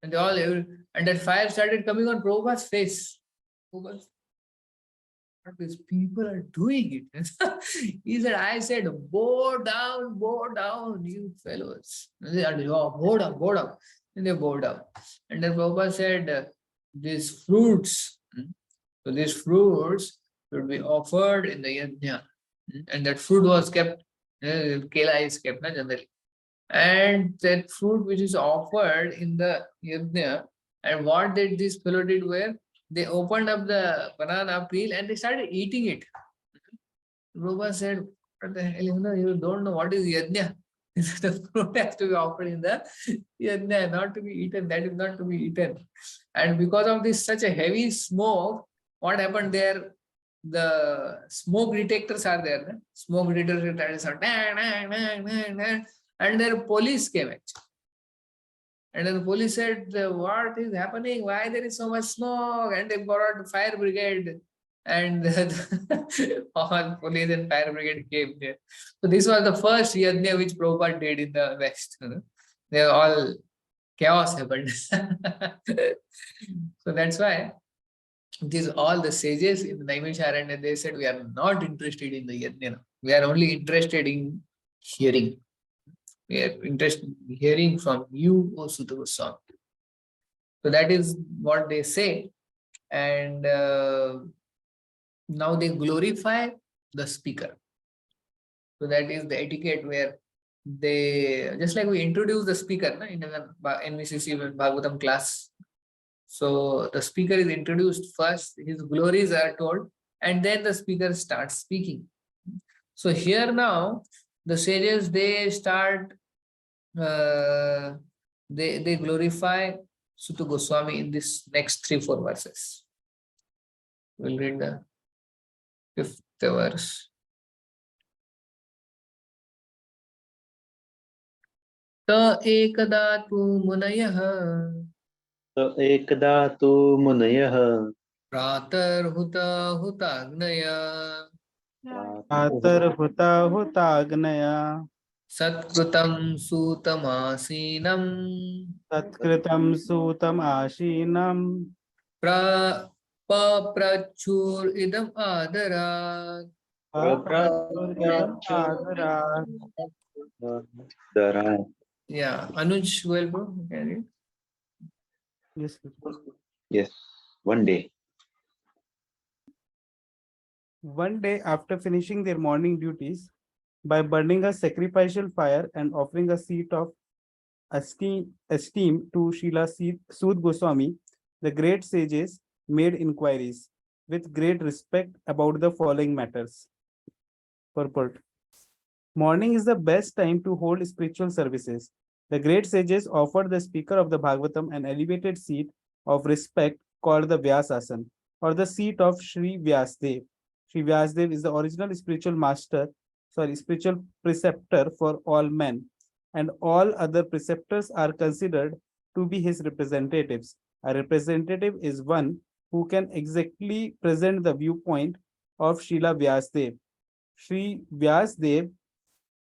And they all, and that fire started coming on Prabhupada's face. What these people are doing it. He said, I said, bow down, you fellows. And they said, oh, bow down. And they bow down. And then Prabhupada said, these fruits, so these fruits should be offered in the yajna. And that fruit was kept, kela is kept generally. And that fruit which is offered in the yajna, and what did this fellow did were, they opened up the banana peel and they started eating it. Prabhupada said, what the hell, you don't know what is yajna. The fruit has to be offered in the yajna, not to be eaten. That is not to be eaten. And because of this such a heavy smoke, what happened there? The smoke detectors are there. No? Smoke detectors are and their police came actually. And then the police said, what is happening? Why there is so much smoke? And they brought the fire brigade. And all police and fire brigade came there. So this was the first yajna which Prabhupada did in the West. They were all chaos happened. So that's why these all the sages in the Naimisharanya, they said, we are not interested in the yajna. We are only interested in hearing. We are interested in hearing from you, O Sutta Goswami. So that is what they say. And now they glorify the speaker. So that is the etiquette where they, just like we introduce the speaker in the NVCC Bhagavatam class. So the speaker is introduced first, his glories are told, and then the speaker starts speaking. So here now, the sages, they start, they glorify Sutta Goswami in this next 3-4 verses. We'll read the 5th verse. Ta ekada tu munayah. Ta ekada tu munayah. Pratar huta hutagnaya. Atar hutagnaya. Satkrutam sutamasinam. Satkritam sutam ashinam. Paprachur idam adarat. Yeah, Anuj, well, bro, can you? Yes. Yes, one day. One day after finishing their morning duties, by burning a sacrificial fire and offering a seat of esteem to Srila Sud Goswami, the great sages made inquiries with great respect about the following matters. Purport. Morning is the best time to hold spiritual services. The great sages offered the speaker of the Bhagavatam an elevated seat of respect called the Vyasasan, or the seat of Sri Vyasdev. Sri Vyasdev is the original spiritual preceptor for all men, and all other preceptors are considered to be his representatives. A representative is one who can exactly present the viewpoint of Srila Vyasdev. Sri Vyasdev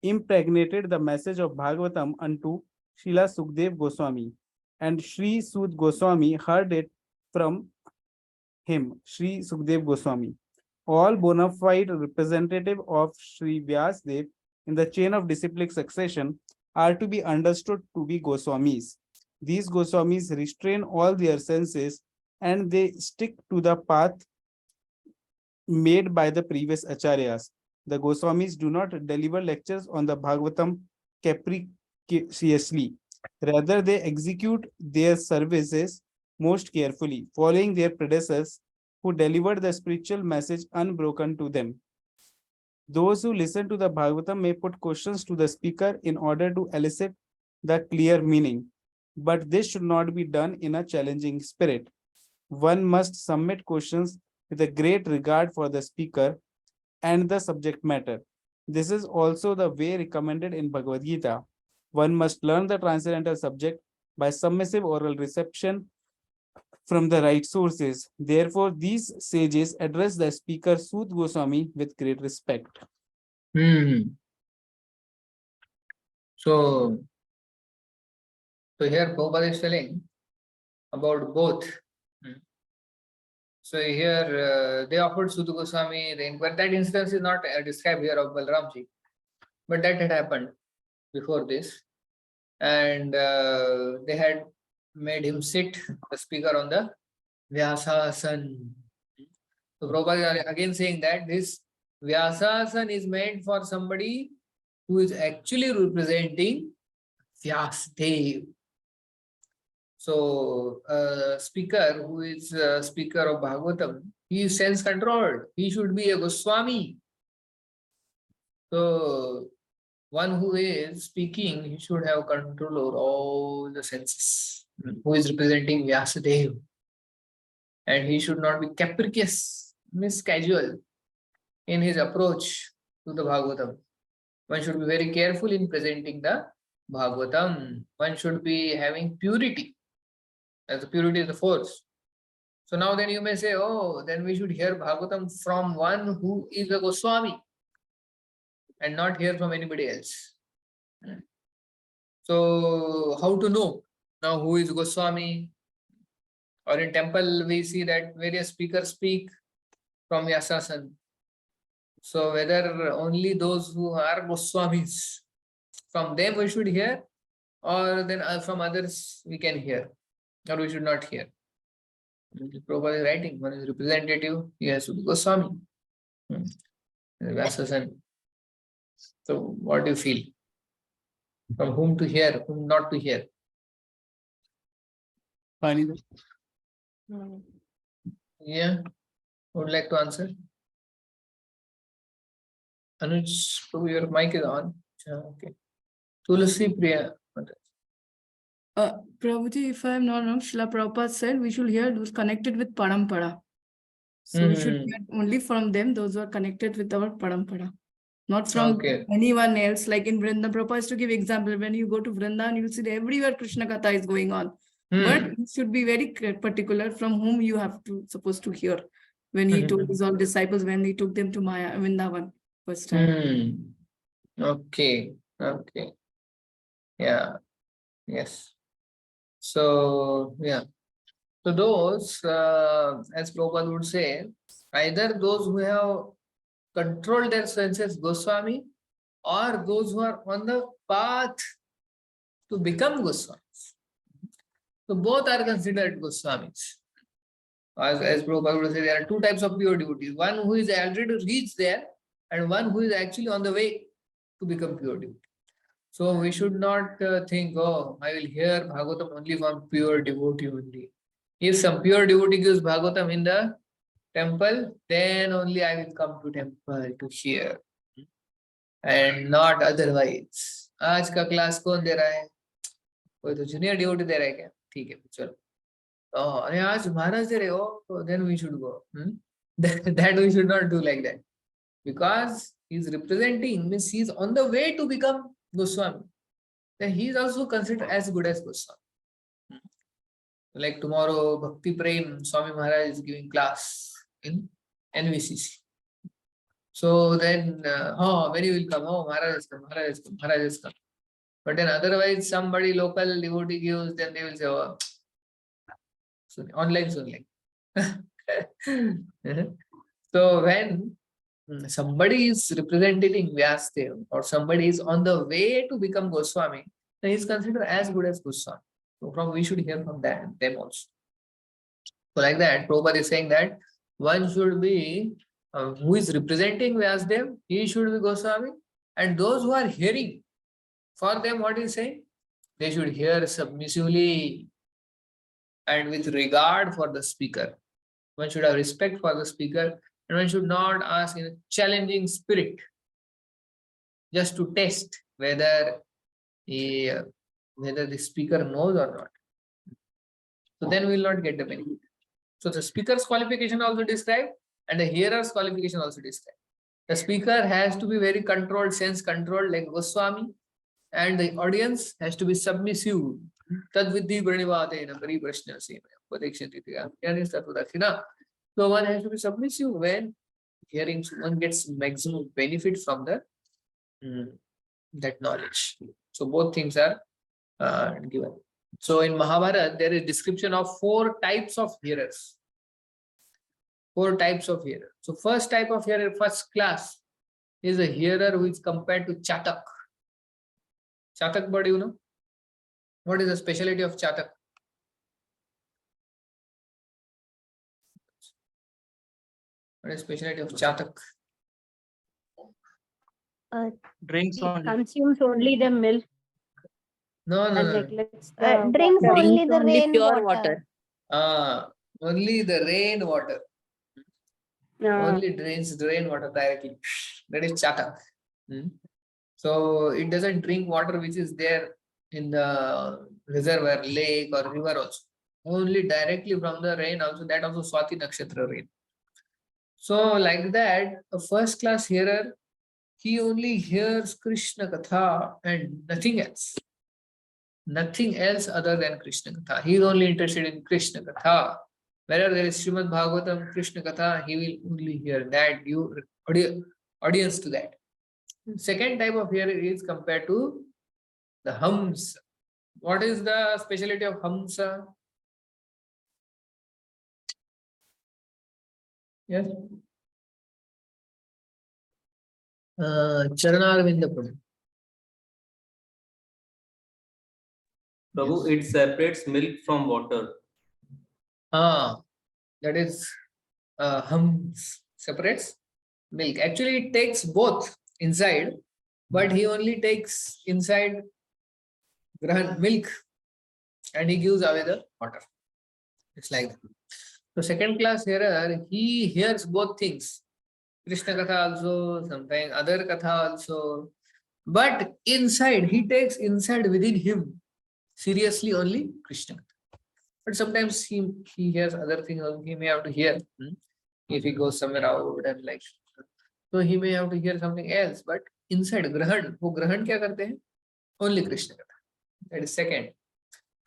impregnated the message of Bhagavatam unto Srila Sukdev Goswami, and Sri Sud Goswami heard it from him, Sri Sukdev Goswami. All bona fide representative of Sri Vyasdev in the chain of disciplic succession are to be understood to be Goswamis. These Goswamis restrain all their senses and they stick to the path made by the previous acharyas. The Goswamis do not deliver lectures on the Bhagavatam capriciously. Rather, they execute their services most carefully, following their predecessors who delivered the spiritual message unbroken to them. Those who listen to the Bhagavatam may put questions to the speaker in order to elicit the clear meaning, but this should not be done in a challenging spirit. One must submit questions with a great regard for the speaker and the subject matter. This is also the way recommended in Bhagavad Gita. One must learn the transcendental subject by submissive oral reception from the right sources. Therefore, these sages address the speaker Sud Goswami with great respect. So here Prabhupada is telling about both. So here they offered Sud Goswami the inquiry. That instance is not described here of Balramji, but that had happened before this. And they had made him sit, the speaker, on the Vyasasan. So Prabhupada is again saying that this Vyasasan is made for somebody who is actually representing Vyasdev. So a speaker who is a speaker of Bhagavatam, he is sense-controlled. He should be a Goswami. So one who is speaking, he should have control over all the senses. Who is representing Vyasadev. And he should not be capricious, casual in his approach to the Bhagavatam. One should be very careful in presenting the Bhagavatam. One should be having purity. As the purity is the force. So now then you may say, oh, then we should hear Bhagavatam from one who is a Goswami and not hear from anybody else. So how to know now who is Goswami? Or in temple we see that various speakers speak from Vyasasan. So whether only those who are Goswamis, from them we should hear, or then from others we can hear, or we should not hear. Prabhupada is writing, one is representative, he has to be Goswami. Vyasasan. So what do you feel? From whom to hear, whom not to hear? Yeah, would like to answer? Anuj, your mic is on. Okay. Tulsi Priya. Prabhuji, if I am not wrong, Srila Prabhupada said we should hear those connected with Parampara. So we should hear only from them, those who are connected with our Parampara. Not from anyone else. Like in Vrindavan, Prabhupada is to give example. When you go to Vrindavan, you will see that everywhere Krishna Katha is going on. But you should be very particular from whom you have to supposed to hear. When he told his all disciples, when he took them to Maya, Vrindavan first time. Okay. Yeah. Yes. So, yeah. So those, as Prabhupada would say, either those who have control their senses, Goswami, or those who are on the path to become Goswamis. So both are considered Goswamis. As Prabhupada said, there are two types of pure devotees. One who is already reached there and one who is actually on the way to become pure devotee. So we should not think, oh, I will hear Bhagavatam only from pure devotee only. If some pure devotee gives Bhagavatam in the temple, then only I will come to temple to hear. And not otherwise. आज का class कौन दे रहा है? कोई तो junior devotee दे रहा है क्या? ठीक है, चलो. Oh, अरे आज महाराज दे रहे हो, then we should go. That we should not do like that. Because he is representing, means he is on the way to become Goswami. Then he is also considered as good as Goswami. Like tomorrow, Bhakti Prem Swami Maharaj is giving class in NVCC. So then, when you will come, oh, Maharaj has come, Maharaj has come, Maharaj has come. But then otherwise, somebody local devotee gives, then they will say, oh, so online. So when somebody is representing Vyasdev or somebody is on the way to become Goswami, then he is considered as good as Goswami. So we should hear from them also. So like that, Prabhupada is saying that one should be who is representing Vyasdev, he should be Goswami, and those who are hearing, for them what he is saying, they should hear submissively and with regard for the speaker. One should have respect for the speaker, and one should not ask in a challenging spirit just to test whether the speaker knows or not. So then we will not get the benefit. So the speaker's qualification also described and the hearer's qualification also described. The speaker has to be very controlled, sense controlled like Goswami, and the audience has to be submissive. Tad vidhi pranivadena pariprashna semaya padekshantitya. So one has to be submissive when hearing, one gets maximum benefit from the that knowledge. So both things are given. So in Mahabharata, there is description of 4 types of hearers. 4 types of hearers. So first type of hearer, first class, is a hearer who is compared to Chatak. Chatak bird, you know? What is the specialty of Chatak? What is the specialty of Chatak? Drinks only. Consumes only the milk No. and neglects the drinks water. only the rain pure water. Only the rain water. Ah. Only drains the rainwater directly. That is Chatak. So it doesn't drink water which is there in the reservoir, lake or river also. Only directly from the rain also, that also Swati Nakshatra rain. So like that, a first class hearer, he only hears Krishna Katha and nothing else. Nothing else other than Krishna Katha. He is only interested in Krishna Katha. Wherever there is Srimad Bhagavatam, Krishna Katha, he will only hear that, give audience to that. Second type of hearer is compared to the Hamsa. What is the specialty of Hamsa? Yes? Charanarvinda Prabhu. Prabhu, it separates milk from water. That is Hums separates milk. Actually, it takes both inside, but he only takes inside milk and he gives away the water. It's like that. So second class hearer, he hears both things. Krishna Katha also, sometimes other Katha also. But inside, he takes inside within him seriously only Krishna Katha. But sometimes he hears other things, he may have to hear if he goes somewhere out and like. So he may have to hear something else, but inside Grahan, wo Grahan kya karte hain? Only Krishna Katha. That is second.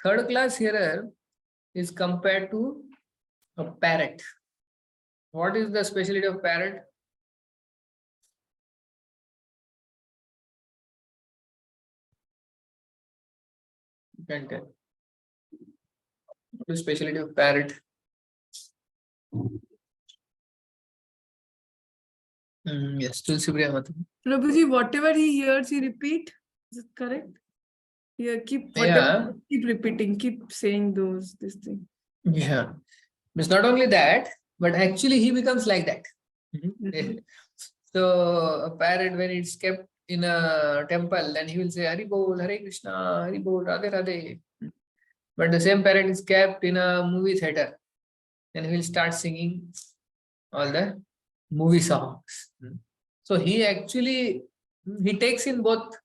Third class hearer is compared to a parrot. What is the specialty of parrot? You can tell. What is the specialty of parrot? Yes, Tulsi Priya Mata. Prabhuji, whatever he hears, he repeat. Is it correct? Yeah, keep whatever, keep repeating, keep saying this thing. Yeah. It's not only that, but actually he becomes like that. So a parrot, when it's kept in a temple, then he will say Hari Bol, Hare Krishna, Hari Bol, Radhe Radhe. But the same parrot is kept in a movie theater, then he will start singing all the movie songs. So he actually, he takes in both.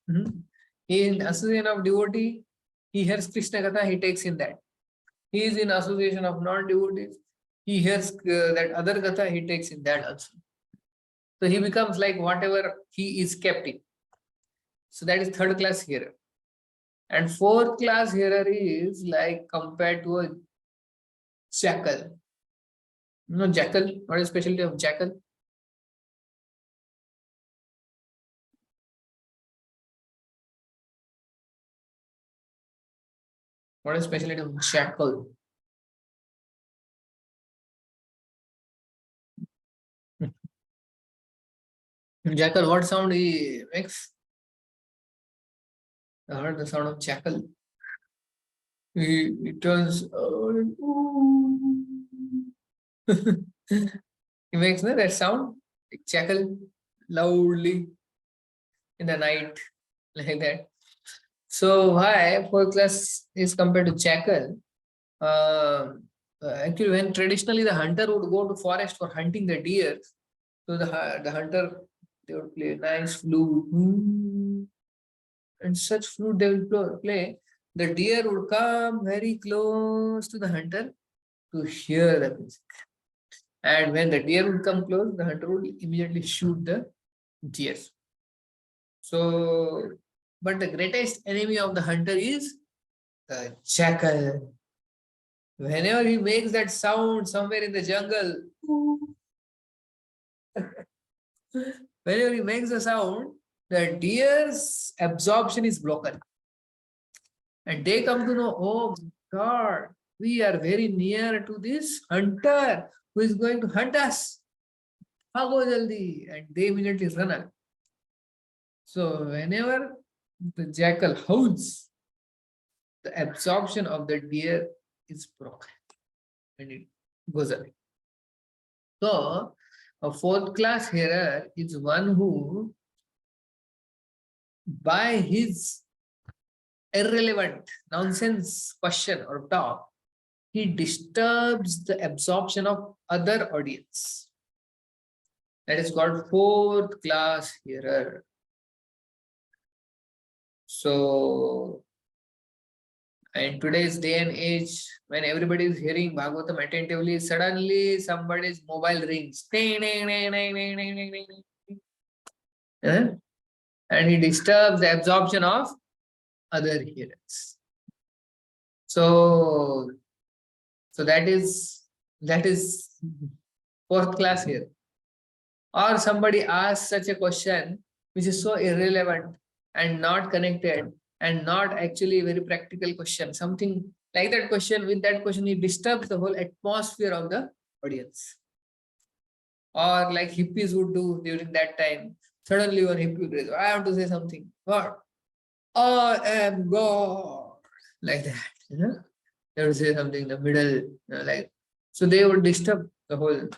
He is in association of devotee, he hears Krishna Katha, he takes in that. He is in association of non-devotees, he hears that other Katha, he takes in that also. So he becomes like whatever he is kept in. So that is third class hearer. And fourth class hearer is like compared to a jackal. You know jackal? What is the specialty of jackal? What is the specialty of jackal? Jackal, what sound he makes? I heard the sound of jackal. He turns. He makes that sound, like jackal, loudly in the night, like that. So why fourth class is compared to jackal? Actually, when traditionally the hunter would go to forest for hunting the deer, so the hunter, they would play nice flute, and such flute they will play. The deer would come very close to the hunter to hear the music. And when the deer would come close, the hunter would immediately shoot the deer. So, but the greatest enemy of the hunter is the jackal. Whenever he makes that sound somewhere in the jungle, whenever he makes the sound, the deer's absorption is broken. And they come to know, oh God, we are very near to this hunter who is going to hunt us. Bhago jaldi. And they immediately run away. So whenever the jackal howls, the absorption of the deer is broken and it goes away. So a fourth class hearer is one who, by his irrelevant nonsense question or talk, he disturbs the absorption of other audience. That is called fourth class hearer. So in today's day and age, when everybody is hearing Bhagavatam attentively, suddenly somebody's mobile rings. And he disturbs the absorption of other hearers. So that is fourth class here. Or somebody asks such a question which is so irrelevant and not connected and not actually a very practical question. Something like that question, with that question he disturbs the whole atmosphere of the audience. Or like hippies would do during that time. Suddenly one hippie would raise, I have to say something. What? I am God. Like that. You know? They would say something in the middle. Like, so they would disturb the whole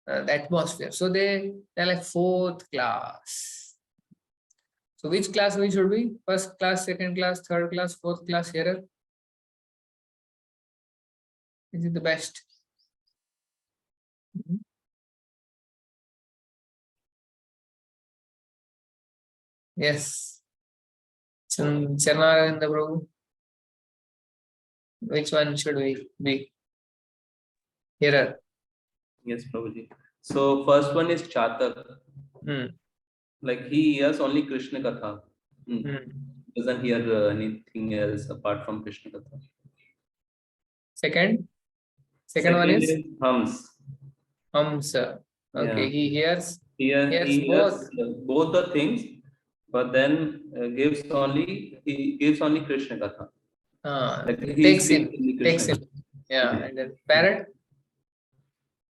the atmosphere. So they're like fourth class. So which class we should be? First class, second class, third class, fourth class hearer? Is it the best? Yes. Chaitanya Prabhu. Which one should we be? Hearer. Yes, Prabhuji. So first one is Chatak. Like he hears only Krishna Katha. Doesn't hear anything else apart from Krishna Katha. Second one is Hams. Hamsa. Okay, yeah. He hears both the things, but then gives only Krishna Katha. Like takes in. Yeah, and then parrot.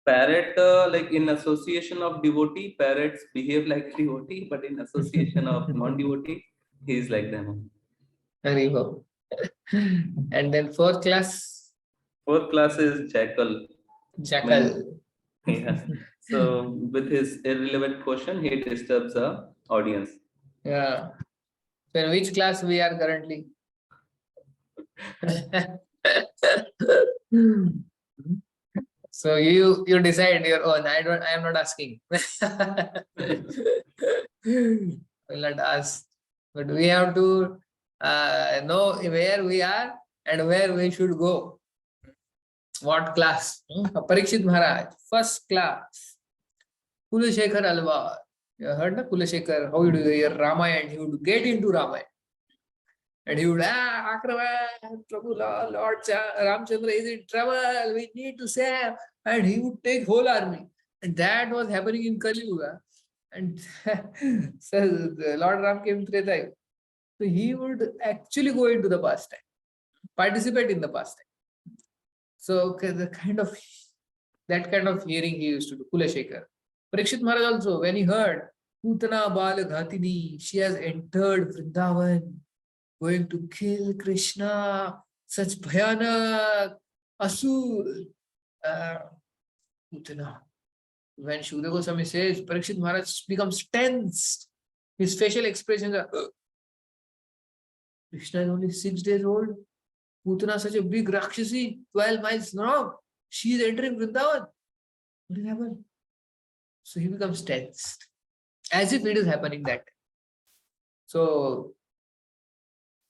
Parrot, like in association of devotee, parrots behave like devotee, but in association of non-devotee, he is like them. Vaibhava. And then fourth class? Fourth class is jackal. Jackal. Yeah. So with his irrelevant question, he disturbs the audience. Yeah. So in which class we are currently? So you decide your own. I am not asking. Will not ask. But we have to know where we are and where we should go. What class? Parikshit Maharaj, first class. Kulashekar Alvar. You heard of Kulashekar? How you do your Ramayana? He would get into Ramayana. And he would, Prabhu, Lord Ramchandra is in trouble, we need to save. And he would take whole army. And that was happening in Kali Yuga. And so the Lord Ram came Treta Yuga. So he would actually go into the pastime, participate in the pastime. So that kind of hearing he used to do, Kulashekar. Parikshit Maharaj also, when he heard, Putana Bala Ghatini, she has entered Vrindavan, going to kill Krishna, such bhayanak, asur. Putana. When Shukadeva Goswami says, Parikshit Maharaj becomes tense. His facial expressions are, Krishna is only 6 days old. Putana, such a big Rakshasi, 12 miles long. She is entering Vrindavan. What will happen? So he becomes tense, as if it is happening that time. So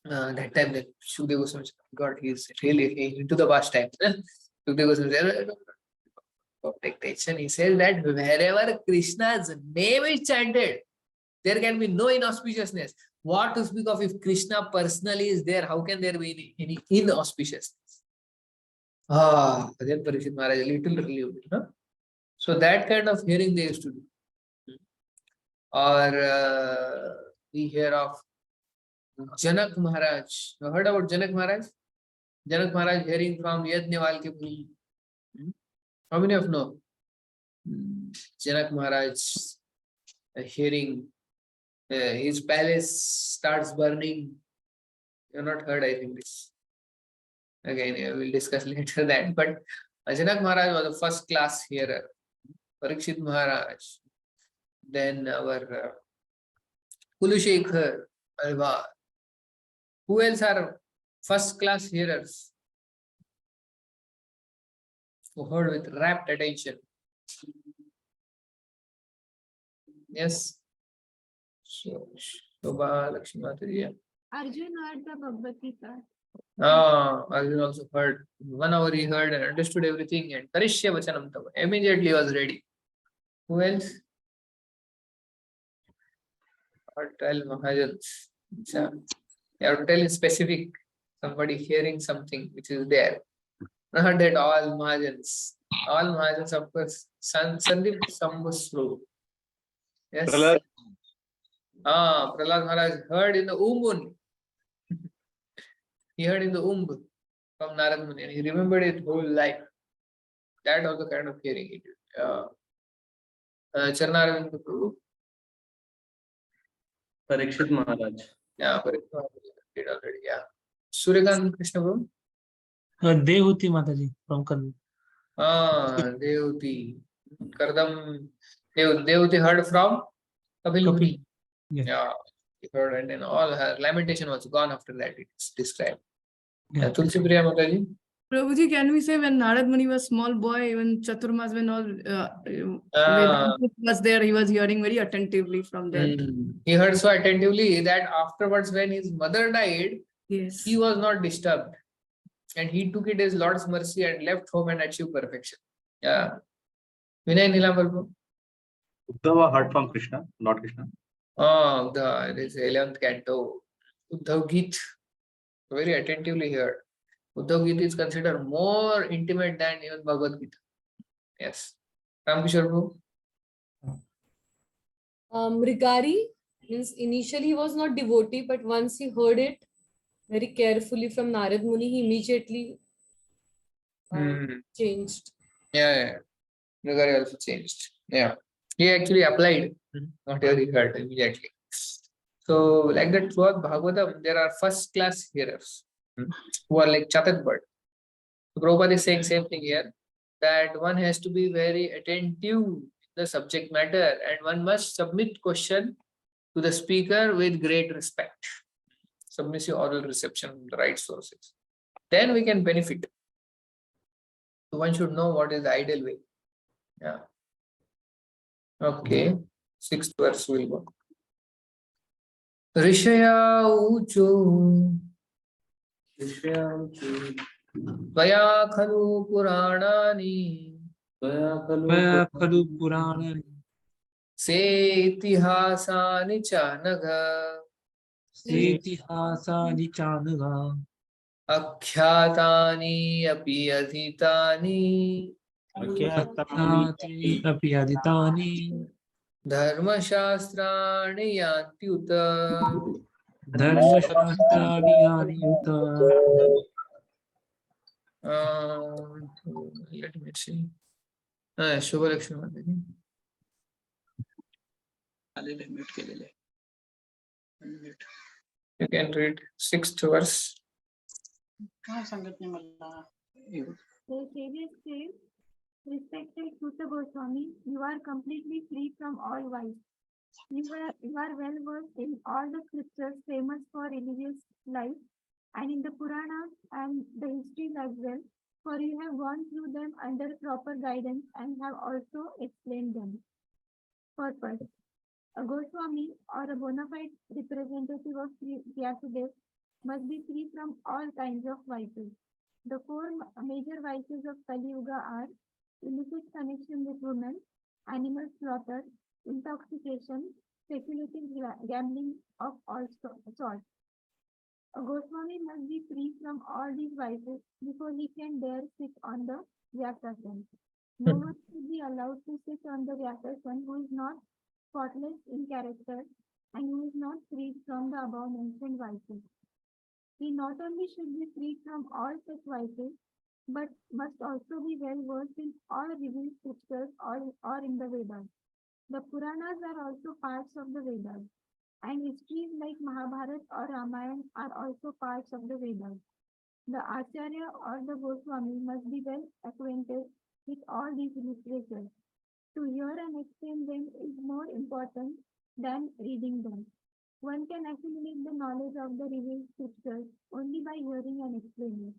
that time, that Shukadeva Goswami said, God, he is really into the pastime. Shukadeva Goswami said, take attention. He says that wherever Krishna's name is chanted, there can be no inauspiciousness. What to speak of if Krishna personally is there? How can there be any inauspiciousness? Then Parikshit Maharaj a little relieved. No? So that kind of hearing they used to do. Or we hear of Janak Maharaj. You heard about Janak Maharaj? Janak Maharaj hearing from Yajnavalkya Muni. How many of you know? Janak Maharaj hearing his palace starts burning. You have not heard, I think this. Again, we'll discuss later that. But Janak Maharaj was a first class hearer. Parikshit Maharaj. Then our Kulashekar Alvar. Who else are first class hearers? Who heard with rapt attention? Yes. So, Shobha Lakshmi Mataji. Arjun heard the Bhagavad Gita. Arjun also heard. 1 hour he heard and understood everything and Karishya Vachanam Tava. Immediately was ready. Who else? Or tell Mahajans. You have to tell in specific, somebody hearing something which is there. Not that all Mahajans. All Mahajans, of course. Sandip Sambhasru. Yes. Prahlad. Prahlad Maharaj heard in the womb. He heard in the womb from Narad Muni and he remembered it whole life. That was the kind of hearing he did. Charnaravind Prabhu. Parikshit Maharaj. Yeah, Parikshit Maharaj did already. Yeah. Suryakant Krishna Prabhu. Dehuti Mataji from Karnal. Dehuti. Kardam. Dehuti heard from Kapil Muni. Yeah. He heard and then all her lamentation was gone after that. It's described. Yeah. Tulsi Priya Mataji. Prabhuji, can we say when Narad Muni was small boy, when Chaturmas, when all was there, he was hearing very attentively from there. He heard so attentively that afterwards, when his mother died, yes, he was not disturbed. And he took it as Lord's mercy and left home and achieved perfection. Yeah. Vinay Nilambar. Uddhava heard from Krishna, Lord Krishna. It is 11th canto. Uddhav Geet. Very attentively heard. Uddhav Gita is considered more intimate than even Bhagavad Gita. Yes. Ramkishore Prabhu. Mrigari means initially he was not devotee, but once he heard it very carefully from Narad Muni, he immediately changed. Yeah. Grigori also changed. Yeah. He actually applied whatever he heard immediately. So, like that throughout Bhagavatam, there are first class hearers who are like Chatak bird. So Prabhupada is saying same thing here, that one has to be very attentive to the subject matter and one must submit question to the speaker with great respect. Submissive oral reception from the right sources. Then we can benefit. So one should know what is the ideal way. Yeah. Okay. 6th verse will go. Rishaya ucho. Tvaya khalu puranani. Tvaya khalu puranani. Se itihasani chanaga. Se itihasani chanaga. Akhyatani api adhitani. Akhyatani api aditani. Dharma shastrani yantyuta. Dharma shastrani yani uta. Let me see. Shubha Lakshmi Mataji. You can read 6th verse. The savior says, respected Sutta Goswami, you are completely free from all vice. You are well versed in all the scriptures famous for religious life and in the Puranas and the histories as well, for you have gone through them under proper guidance and have also explained them. Purpose. A Goswami or a bona fide representative of Vyasadeva must be free from all kinds of vices. The four major vices of Kali Yuga are illicit connection with women, animal slaughter, intoxication, speculative gambling of all sorts. A Goswami must be free from all these vices before he can dare sit on the Vyasasan. No one should be allowed to sit on the Vyasasan who is not spotless in character and who is not freed from the above mentioned vices. He not only should be freed from all such vices, but must also be well versed in all revealed scriptures or in the Vedas. The Puranas are also parts of the Vedas, and histories like Mahabharata or Ramayana are also parts of the Vedas. The Acharya or the Goswami must be well acquainted with all these literatures. To hear and explain them is more important than reading them. One can accumulate the knowledge of the revealed scriptures only by hearing and explaining.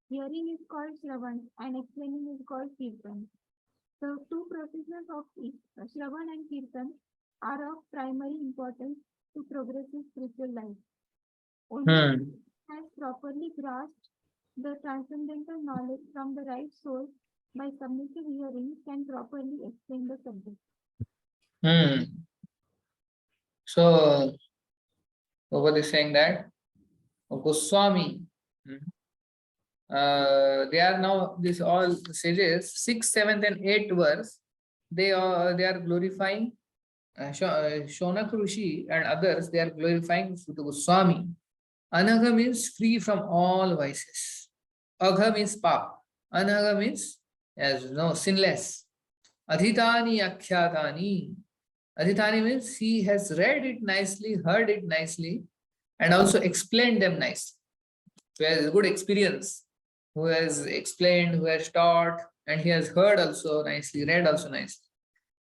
Hearing is called Shravan and explaining is called Kirtan. The two processes of Shravan and Kirtan are of primary importance to progressive spiritual life. Only has properly grasped the transcendental knowledge from the right source by submissive hearing can properly explain the subject. So, Prabhupada is saying that Goswami, they are now, this all sages, 6th, 7th and 8th verse, they are glorifying Shonak Rishi and others, they are glorifying Sutta Goswami. Anagha means free from all vices. Agha means pap. Anagha means sinless. Adhitani akhyatani. Adhitani means he has read it nicely, heard it nicely, and also explained them nicely. Who has good experience, who has explained, who has taught, and he has heard also nicely, read also nicely.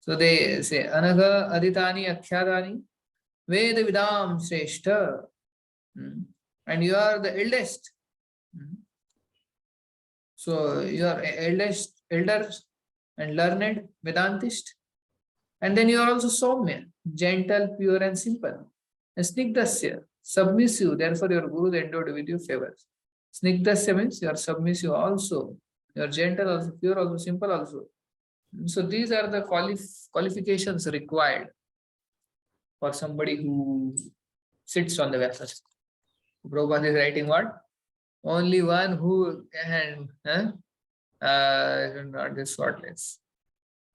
So they say, Anagha adhitani akhyatani Veda Vidam Shreshta. And you are the eldest. So you are eldest, elders and learned Vedantist. And then you are also Soumya, gentle, pure and simple. And Snigdasya, submissive, therefore your Guru is endowed with you favors. Snigdasya means you are submissive also. You are gentle also, pure also, simple also. So these are the qualifications required for somebody who sits on the Vyasa. Prabhupada is writing what? Only one who can, not this spotless.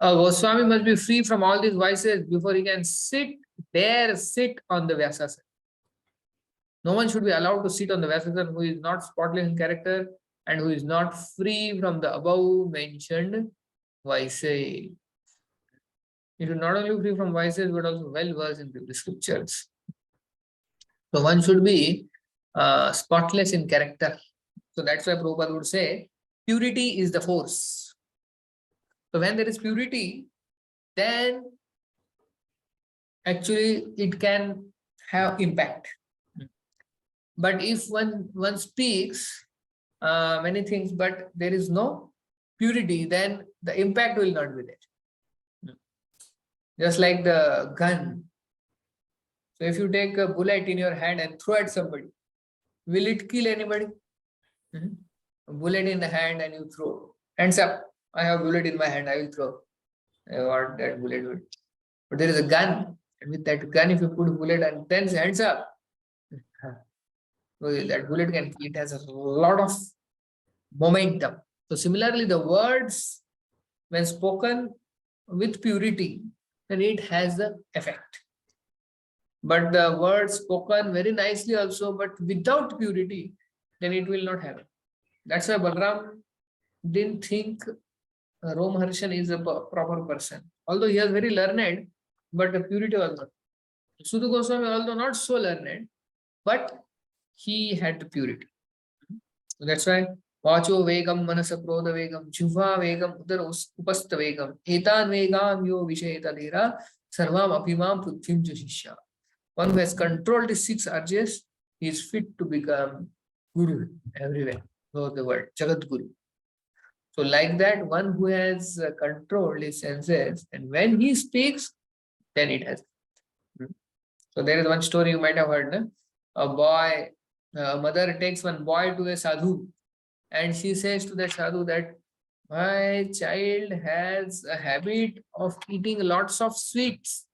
A Goswami must be free from all these vices before he can sit on the Vyasasana. No one should be allowed to sit on the Vyasasana who is not spotless in character and who is not free from the above mentioned vices. You should not only be free from vices, but also well versed in the scriptures. So one should be spotless in character. So that's why Prabhupada would say, purity is the force. So when there is purity, then actually it can have impact. But if one speaks many things, but there is no purity, then the impact will not be there. Just like the gun. So if you take a bullet in your hand and throw at somebody, will it kill anybody? A bullet in the hand and you throw. Hands up. I have a bullet in my hand, I will throw. I want that bullet. But there is a gun. And with that gun, if you put a bullet and then hands up, so that bullet can kill. It has a lot of momentum. So similarly, the words, when spoken with purity, then it has the effect. But the words spoken very nicely also, but without purity, then it will not have it. That's why Balram didn't think Romharshan is a proper person. Although he was very learned, but the purity was not. Sudha Goswami, although not so learned, but he had the purity. So that's why Vacho vegam manasa krodha vegam jhuva vegam udara upasta vegam etan vegam yo vishayeta lera sarvam apimam prithvim jashishya. One who has controlled the 6 urges, he is fit to become guru everywhere, throughout the world, Jagat Guru. So like that, one who has controlled his senses, and when he speaks, then it has. So there is one story you might have heard. No? A mother takes one boy to a sadhu, and she says to the sadhu that my child has a habit of eating lots of sweets.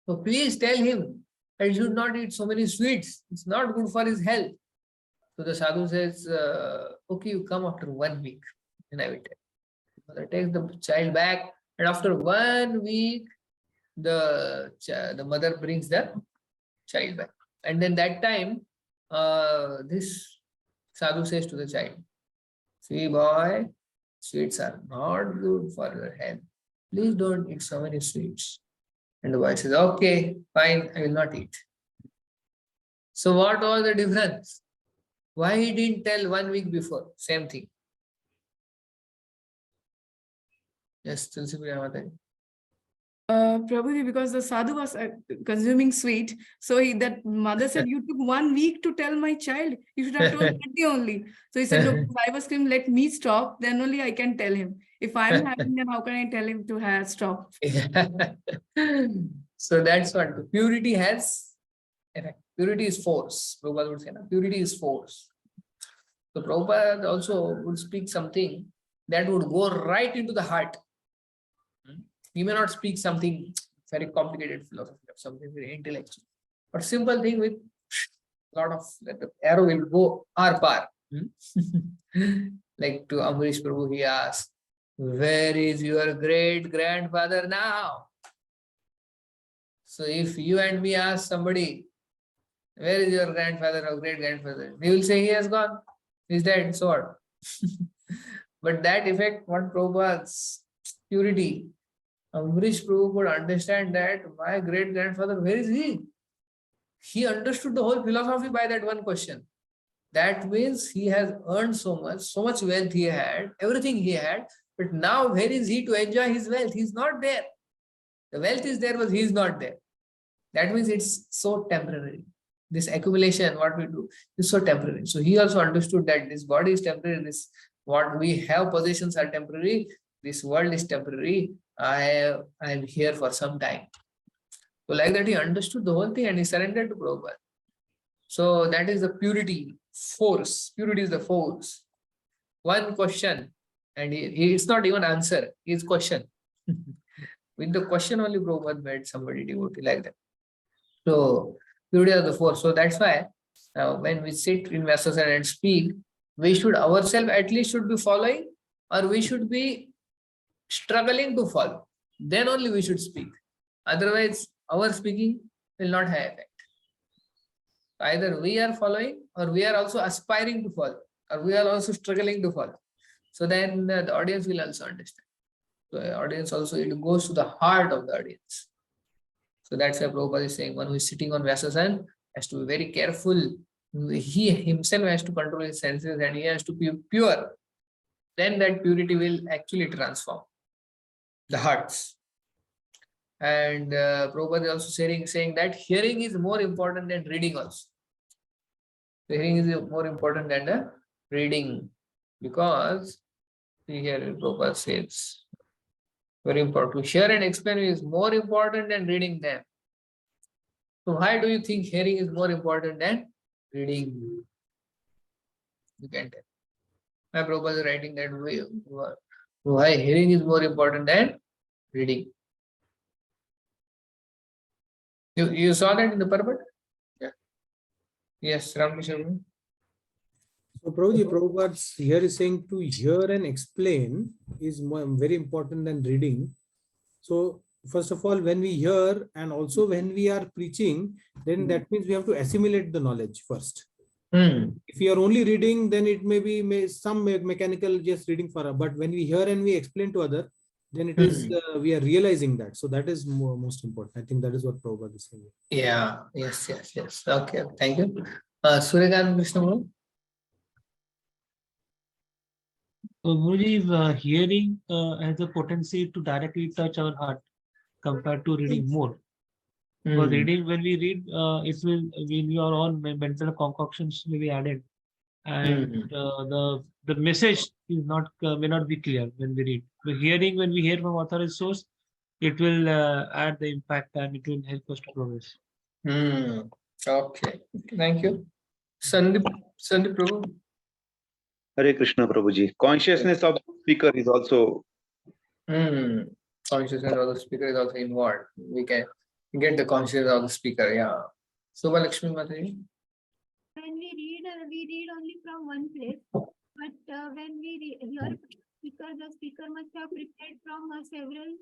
So please tell him that he should not eat so many sweets. It's not good for his health. So the sadhu says, okay, you come after 1 week. And I will tell. Mother takes the child back, and after 1 week, the mother brings the child back. And then that time, this sadhu says to the child, see boy, sweets are not good for your health. Please don't eat so many sweets. And the boy says, okay, fine, I will not eat. So what was the difference? Why he didn't tell 1 week before? Same thing. Yes, Tulsi Priya Mataji. Prabhuji, because the sadhu was consuming sweet, so that mother said, you took 1 week to tell my child. You should have told 30 only. So he said, no, I was screaming, let me stop. Then only I can tell him. If I'm having, then how can I tell him to stop? So that's what purity has effect. Purity is force. Prabhupada would say, no? Purity is force. So Prabhupada also would speak something that would go right into the heart. He may not speak something very complicated philosophy or something very intellectual, but simple thing with a lot of, that the arrow will go par. Like to Amrish Prabhu, he asked, where is your great grandfather now? So if you and me ask somebody, where is your grandfather or great grandfather? They will say he has gone. He's dead. So what? But that effect, what Prabhupada's purity, Amrish Prabhu could understand that my great grandfather, where is he? He understood the whole philosophy by that one question. That means he has earned so much wealth he had, everything he had, but now where is he to enjoy his wealth? He's not there. The wealth is there, but he is not there. That means it's so temporary. This accumulation, what we do, is so temporary. So he also understood that this body is temporary, this what we have possessions are temporary, this world is temporary. I am here for some time. So like that he understood the whole thing and he surrendered to Prabhupada. So that is the purity, force. Purity is the force. One question, and it's not even answer, it's question. With the question only Prabhupada made somebody devotee like that. So purity is the force. So that's why when we sit in Vyasasana and speak, we should ourselves at least should be following, or we should be struggling to follow. Then only we should speak. Otherwise, our speaking will not have effect. Either we are following, or we are also aspiring to follow, or we are also struggling to follow. So then the audience will also understand. the audience also, it goes to the heart of the audience. So that's why Prabhupada is saying one who is sitting on Vyasasan has to be very careful. He himself has to control his senses and he has to be pure. Then that purity will actually transform the hearts. And Prabhupada is also saying that hearing is more important than reading also. The hearing is more important than the reading, because here Prabhupada says, very important, to hear and explain is more important than reading them. So why do you think hearing is more important than reading? You can tell. My Prabhupada is writing that way. Why hearing is more important than reading? You saw that in the Prabhupada? Yeah. Yes, Ramakrishna. So Prabhupada here is saying to hear and explain is very important than reading. So first of all, when we hear and also when we are preaching, then that means we have to assimilate the knowledge first. If we are only reading, then it may be some mechanical just reading for us. But when we hear and we explain to others, then it is we are realizing that. So that is most important. I think that is what Prabhupada is saying. Yeah. Yes. Okay. Thank you. Suryakan Krishna. Hearing has a potency to directly touch our heart compared to reading more. Because reading, when we read, it will your own mental concoctions will be added, and the message is not may not be clear when we read. The hearing, when we hear from authorized source, it will add the impact and it will help us to progress. Okay. Thank you. Sandeep Prabhu. Hare Krishna Prabhuji. Consciousness of the speaker is also. Consciousness of the speaker is also involved. We can get the consciousness of the speaker. Yeah. Subha Lakshmi Mataji. When we read only from one place. But when we hear speaker, the speaker must have prepared from several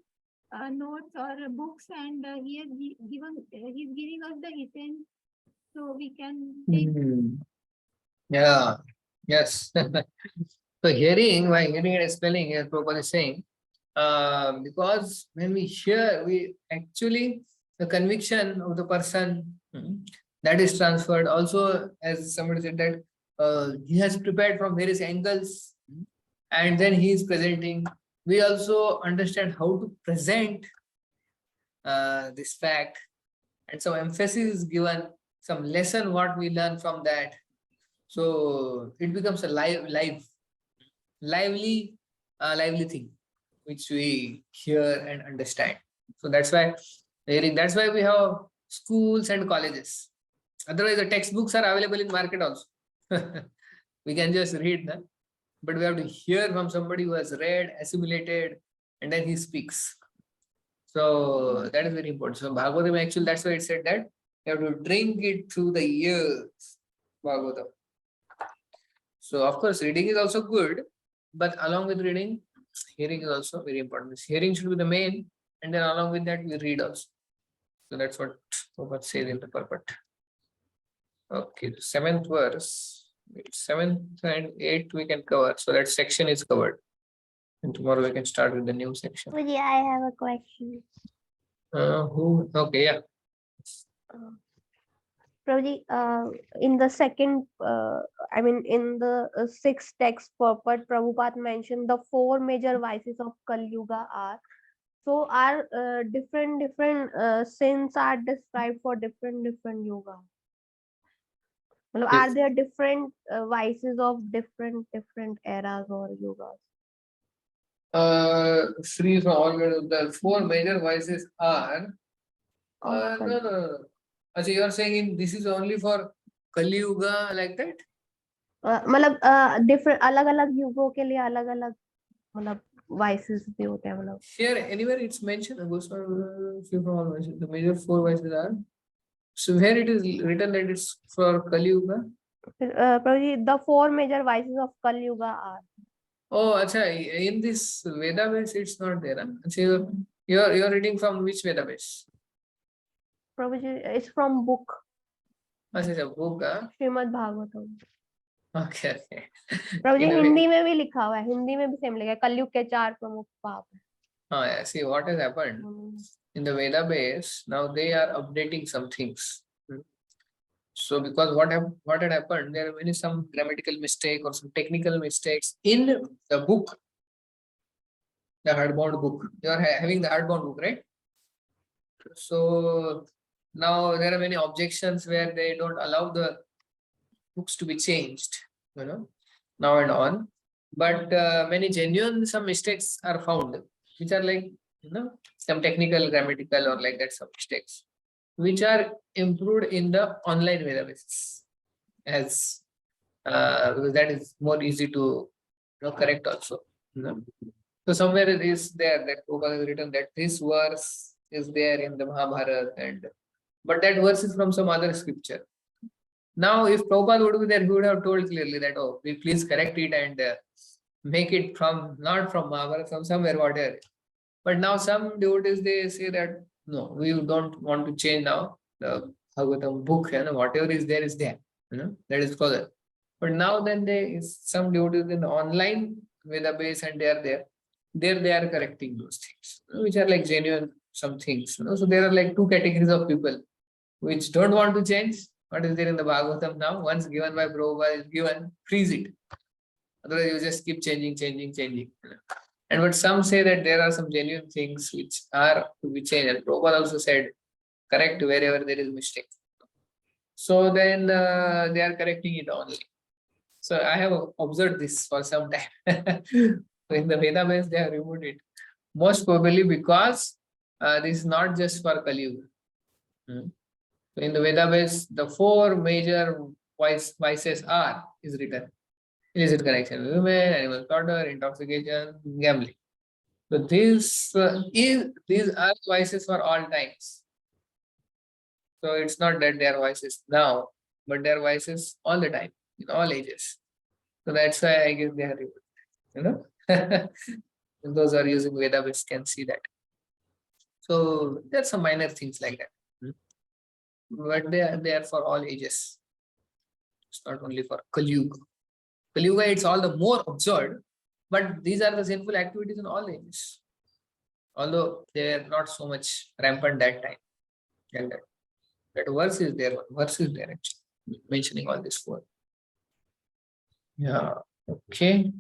notes or books, and he's giving us the essence, so we can take. Yeah. Yes. So hearing, by hearing and explaining, as Prabhupada is saying, because when we hear, we actually, the conviction of the person that is transferred. Also, as somebody said that he has prepared from various angles and then he is presenting. We also understand how to present this fact, and some emphasis is given, some lesson what we learn from that. So it becomes a lively thing which we hear and understand. So that's why hearing, that's why we have schools and colleges. Otherwise the textbooks are available in market also. We can just read them, but we have to hear from somebody who has read, assimilated, and then he speaks. So that is very important. So Bhagavatam, actually, that's why it said that you have to drink it through the ears. Bhagavatam. So of course, reading is also good, but along with reading, hearing is also very important. Hearing should be the main, and then along with that, we read also. So that's what Prabhupada says in the purport. Okay, the 7th verse, 7th and 8th we can cover. So that section is covered. And tomorrow we can start with the new section. Prabhuji, I have a question. Who? Okay, yeah. Prabhuji, in the second, in the 6th text purport, Prabhupada mentioned the 4 major vices of Kali Yuga are. So are different sins are described for different yuga. Are there different vices of different eras or yugas? Free from all the 4 major vices are. No. Actually, you are saying this is only for Kali Yuga, like that? Different अलग-अलग युगों के लिए अलग-अलग vices भी होते हैं मतलब. Here anywhere it's mentioned the major 4 vices are. So where it is written that it's for Kali Yuga? Prabhuji, the 4 major vices of Kali Yuga are. Oh, acha, in this Veda base it's not there. So you're reading from which Veda base? Prabhuji, it's from book. Acha, book. Srimad Bhagavatam. Okay. प्रभुजी हिंदी में भी लिखा हुआ है, हिंदी में भी same लिखा है, कलयुग के 4 प्रमुख पाप. Yeah, see what has happened in the Veda base. Now they are updating some things. So because what had happened, there are many some grammatical mistake or some technical mistakes in the book, the hardbound book. You are having the hardbound book, right? So now there are many objections where they don't allow the books to be changed, now and on. But many genuine some mistakes are found, which are like some technical, grammatical, or like that some mistakes, which are improved in the online databases, as because that is more easy to correct also. So somewhere it is there that Prabhupada has written that this verse is there in the Mahabharata, but that verse is from some other scripture. Now, if Prabhupada would be there, he would have told clearly that, oh, please correct it and make it from not from Mahabharata, from somewhere, whatever. But now some devotees, they say that, no, we don't want to change now the Bhagavatam book, whatever is there, that is further. But now then some devotees in the online Veda base and they are there. There they are correcting those things, which are like genuine some things. So there are like two categories of people which don't want to change what is there in the Bhagavatam now. Once given by Prabhupada is given, freeze it. Otherwise you just keep changing. And but some say that there are some genuine things which are to be changed. And Prabhupada also said, correct wherever there is mistake. So then they are correcting it only. So I have observed this for some time. In the Veda base, they have removed it. Most probably because this is not just for Kali Yuga. So in the Veda base, the four major vices is written. Illicit connection with women, animal slaughter, intoxication, gambling. So these are vices for all times. So it's not that they are vices now, but they are vices all the time, in all ages. So that's why I guess they are removed. Those who are using Veda base can see that. So there are some minor things like that. But they are for all ages. It's not only for Kali Yuga. Kali Yuga, it's all the more absurd, but these are the sinful activities in all ages. Although they are not so much rampant that time. And that verse is there actually, mentioning all this word. Yeah, okay.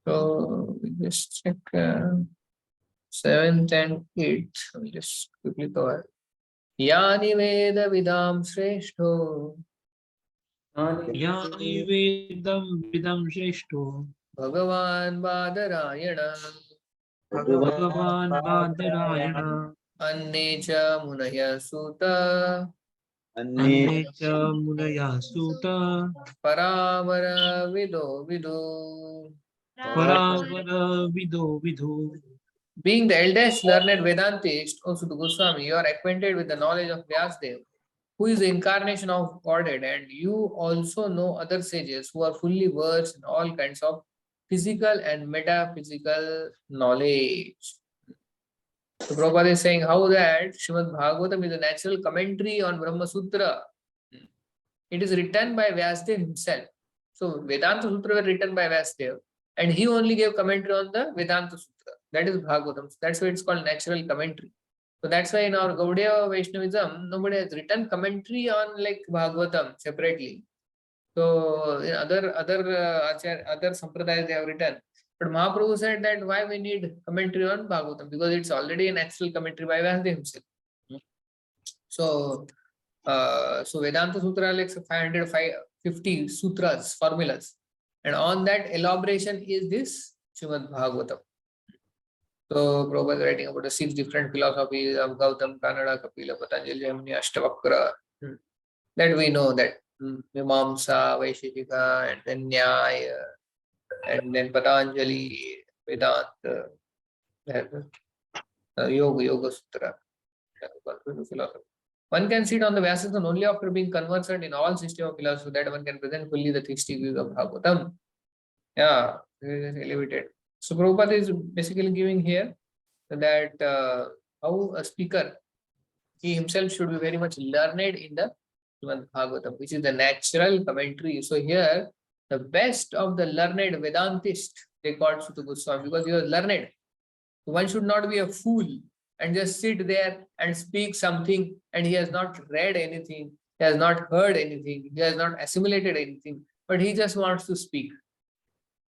So we just check 7th and 8th. We'll just quickly cover. Yani Veda Vidam Shreshto. Yani Vedam Vidam Shreshto. Bhagavan Badarayana. Bhagavan Badarayana. Annecha Munaya Sutta. Annecha Munaya Sutta. Paravara Vido Vidu. Paravara Vido Vidu. Being the eldest learned Vedantist, O Sutta Goswami, you are acquainted with the knowledge of Vyasdev, who is the incarnation of Godhead, and you also know other sages who are fully versed in all kinds of physical and metaphysical knowledge. So Prabhupada is saying how that Srimad Bhagavatam is a natural commentary on Brahma Sutra. It is written by Vyasdev himself. So Vedanta Sutra were written by Vyasdev, and he only gave commentary on the Vedanta Sutra. That is Bhagavatam. That's why it's called natural commentary. So that's why in our Gaudiya Vaishnavism, nobody has written commentary on like Bhagavatam separately. So in other sampradayas they have written. But Mahaprabhu said that why we need commentary on Bhagavatam? Because it's already a natural commentary by Vyasdev himself. So Vedanta Sutra like 550 sutras, formulas. And on that elaboration is this Srimad Bhagavatam. So Prabhupada is writing about the 6 different philosophies of Gautam, Kanada, Kapila, Patanjali, Jaimini, Ashtavakra. That we know that Mimamsa, Vaisheshika, and then Nyaya, and then Patanjali, Vedanta, Yoga Sutra. One can sit on the Vyasasana only after being conversant in all system of philosophy, that one can present fully the 60 views of Bhagavatam. Yeah, elevated. So Prabhupada is basically giving here that how a speaker, he himself should be very much learned in the Srimad Bhagavatam, which is the natural commentary. So here, the best of the learned Vedantist, they called Sutta Goswami because he was learned. One should not be a fool and just sit there and speak something and he has not read anything, he has not heard anything, he has not assimilated anything, but he just wants to speak.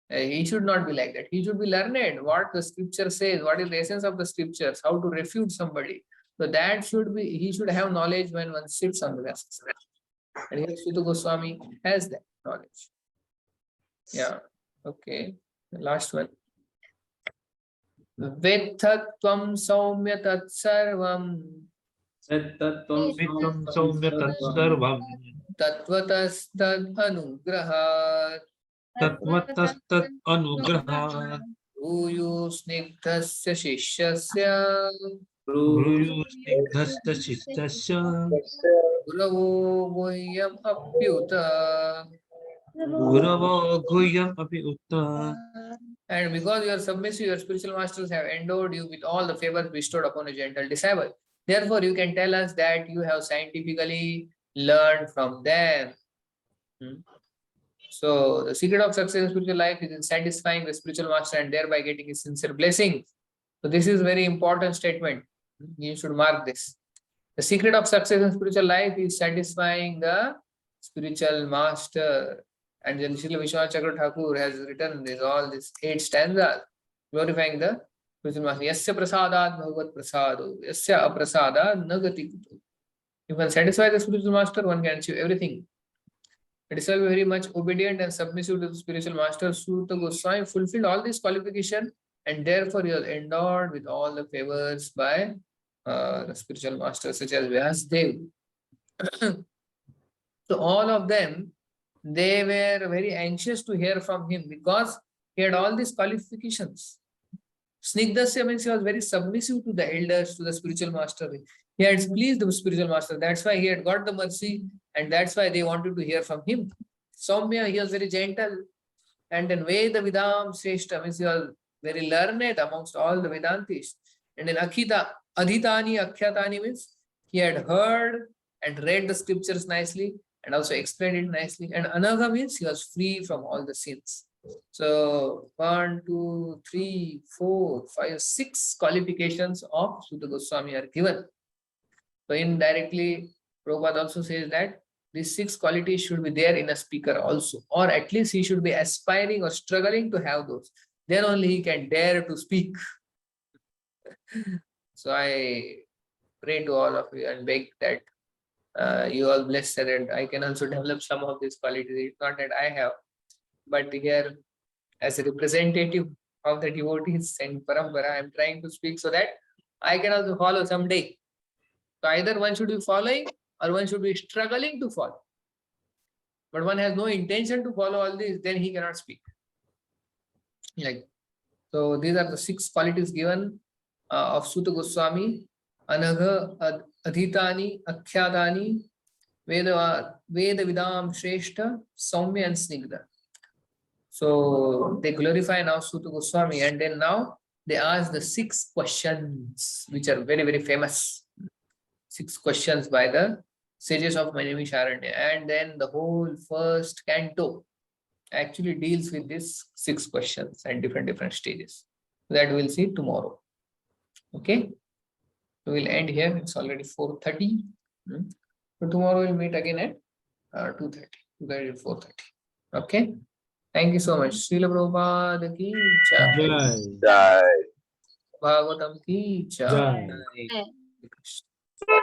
He should not be like that. He should be learned what the scripture says, what is the essence of the scriptures, how to refute somebody. So that should be, he should have knowledge when one sits on the verses. And here Srila Goswami has that knowledge. Yeah, okay. The last one. Vettatvam saumya tat sarvam Vitam saumya tat sarvam tattvatas tad anugrahat tatvatastat anugrahat Uyu snigdhasya shishyasya Bruyu snigdhasta shishtasya Guravo guhyam apyuta. Guravo guhyam api utta. And because you are submissive, your spiritual masters have endowed you with all the favors bestowed upon a gentle disciple. Therefore, you can tell us that you have scientifically learned from them. So, the secret of success in spiritual life is in satisfying the spiritual master and thereby getting his sincere blessings. So, this is a very important statement. You should mark this. The secret of success in spiritual life is satisfying the spiritual master. And then Srila Vishwanath Chakra Thakur has written this, all these 8 stanzas glorifying the spiritual master. Yasya prasadat bhagavat prasado, yasya aprasada nagati kuto. You can satisfy the spiritual master, one can achieve everything. It is very much obedient and submissive to the spiritual master. Srila Goswami fulfilled all these qualifications and therefore he was endowed with all the favors by the spiritual masters such as Vyasdev. So all of them, they were very anxious to hear from him because he had all these qualifications. Snigdhasya means he was very submissive to the elders, to the spiritual master. He had pleased the spiritual master. That's why he had got the mercy and that's why they wanted to hear from him. Saumya, he was very gentle. And then Vaibhava Shrestha means he was very learned amongst all the Vedantis. And then Adhitani, Akhyatani means he had heard and read the scriptures nicely and also explained it nicely. And Anagha means he was free from all the sins. So 1, 2, 3, 4, 5, 6 qualifications of Sutta Goswami are given. So indirectly, Prabhupada also says that these 6 qualities should be there in a speaker also, or at least he should be aspiring or struggling to have those. Then only he can dare to speak. So I pray to all of you and beg that you all bless that I can also develop some of these qualities. It's not that I have, but here as a representative of the devotees and parampara, I am trying to speak so that I can also follow someday. So either one should be following or one should be struggling to follow. But one has no intention to follow all this, then he cannot speak. Like, so these are the 6 qualities given of Sutta Goswami. Anagha, Adhitani, Akhyadani, Vedavidam Shrestha, Saumya and Snigdha. So they glorify now Sutta Goswami and then now they ask the 6 questions which are very, very famous. 6 questions by the sages of Manimisharanya. And then the whole first canto actually deals with these 6 questions and different stages. That we'll see tomorrow. Okay. So we'll end here. It's already 4:30. So tomorrow we'll meet again at 2:30. 2:30 to 4:30. Okay. Thank you so much. Srila Prabhupada ki jai. Jai. Bhagavatam ki jai. Yeah. Jai.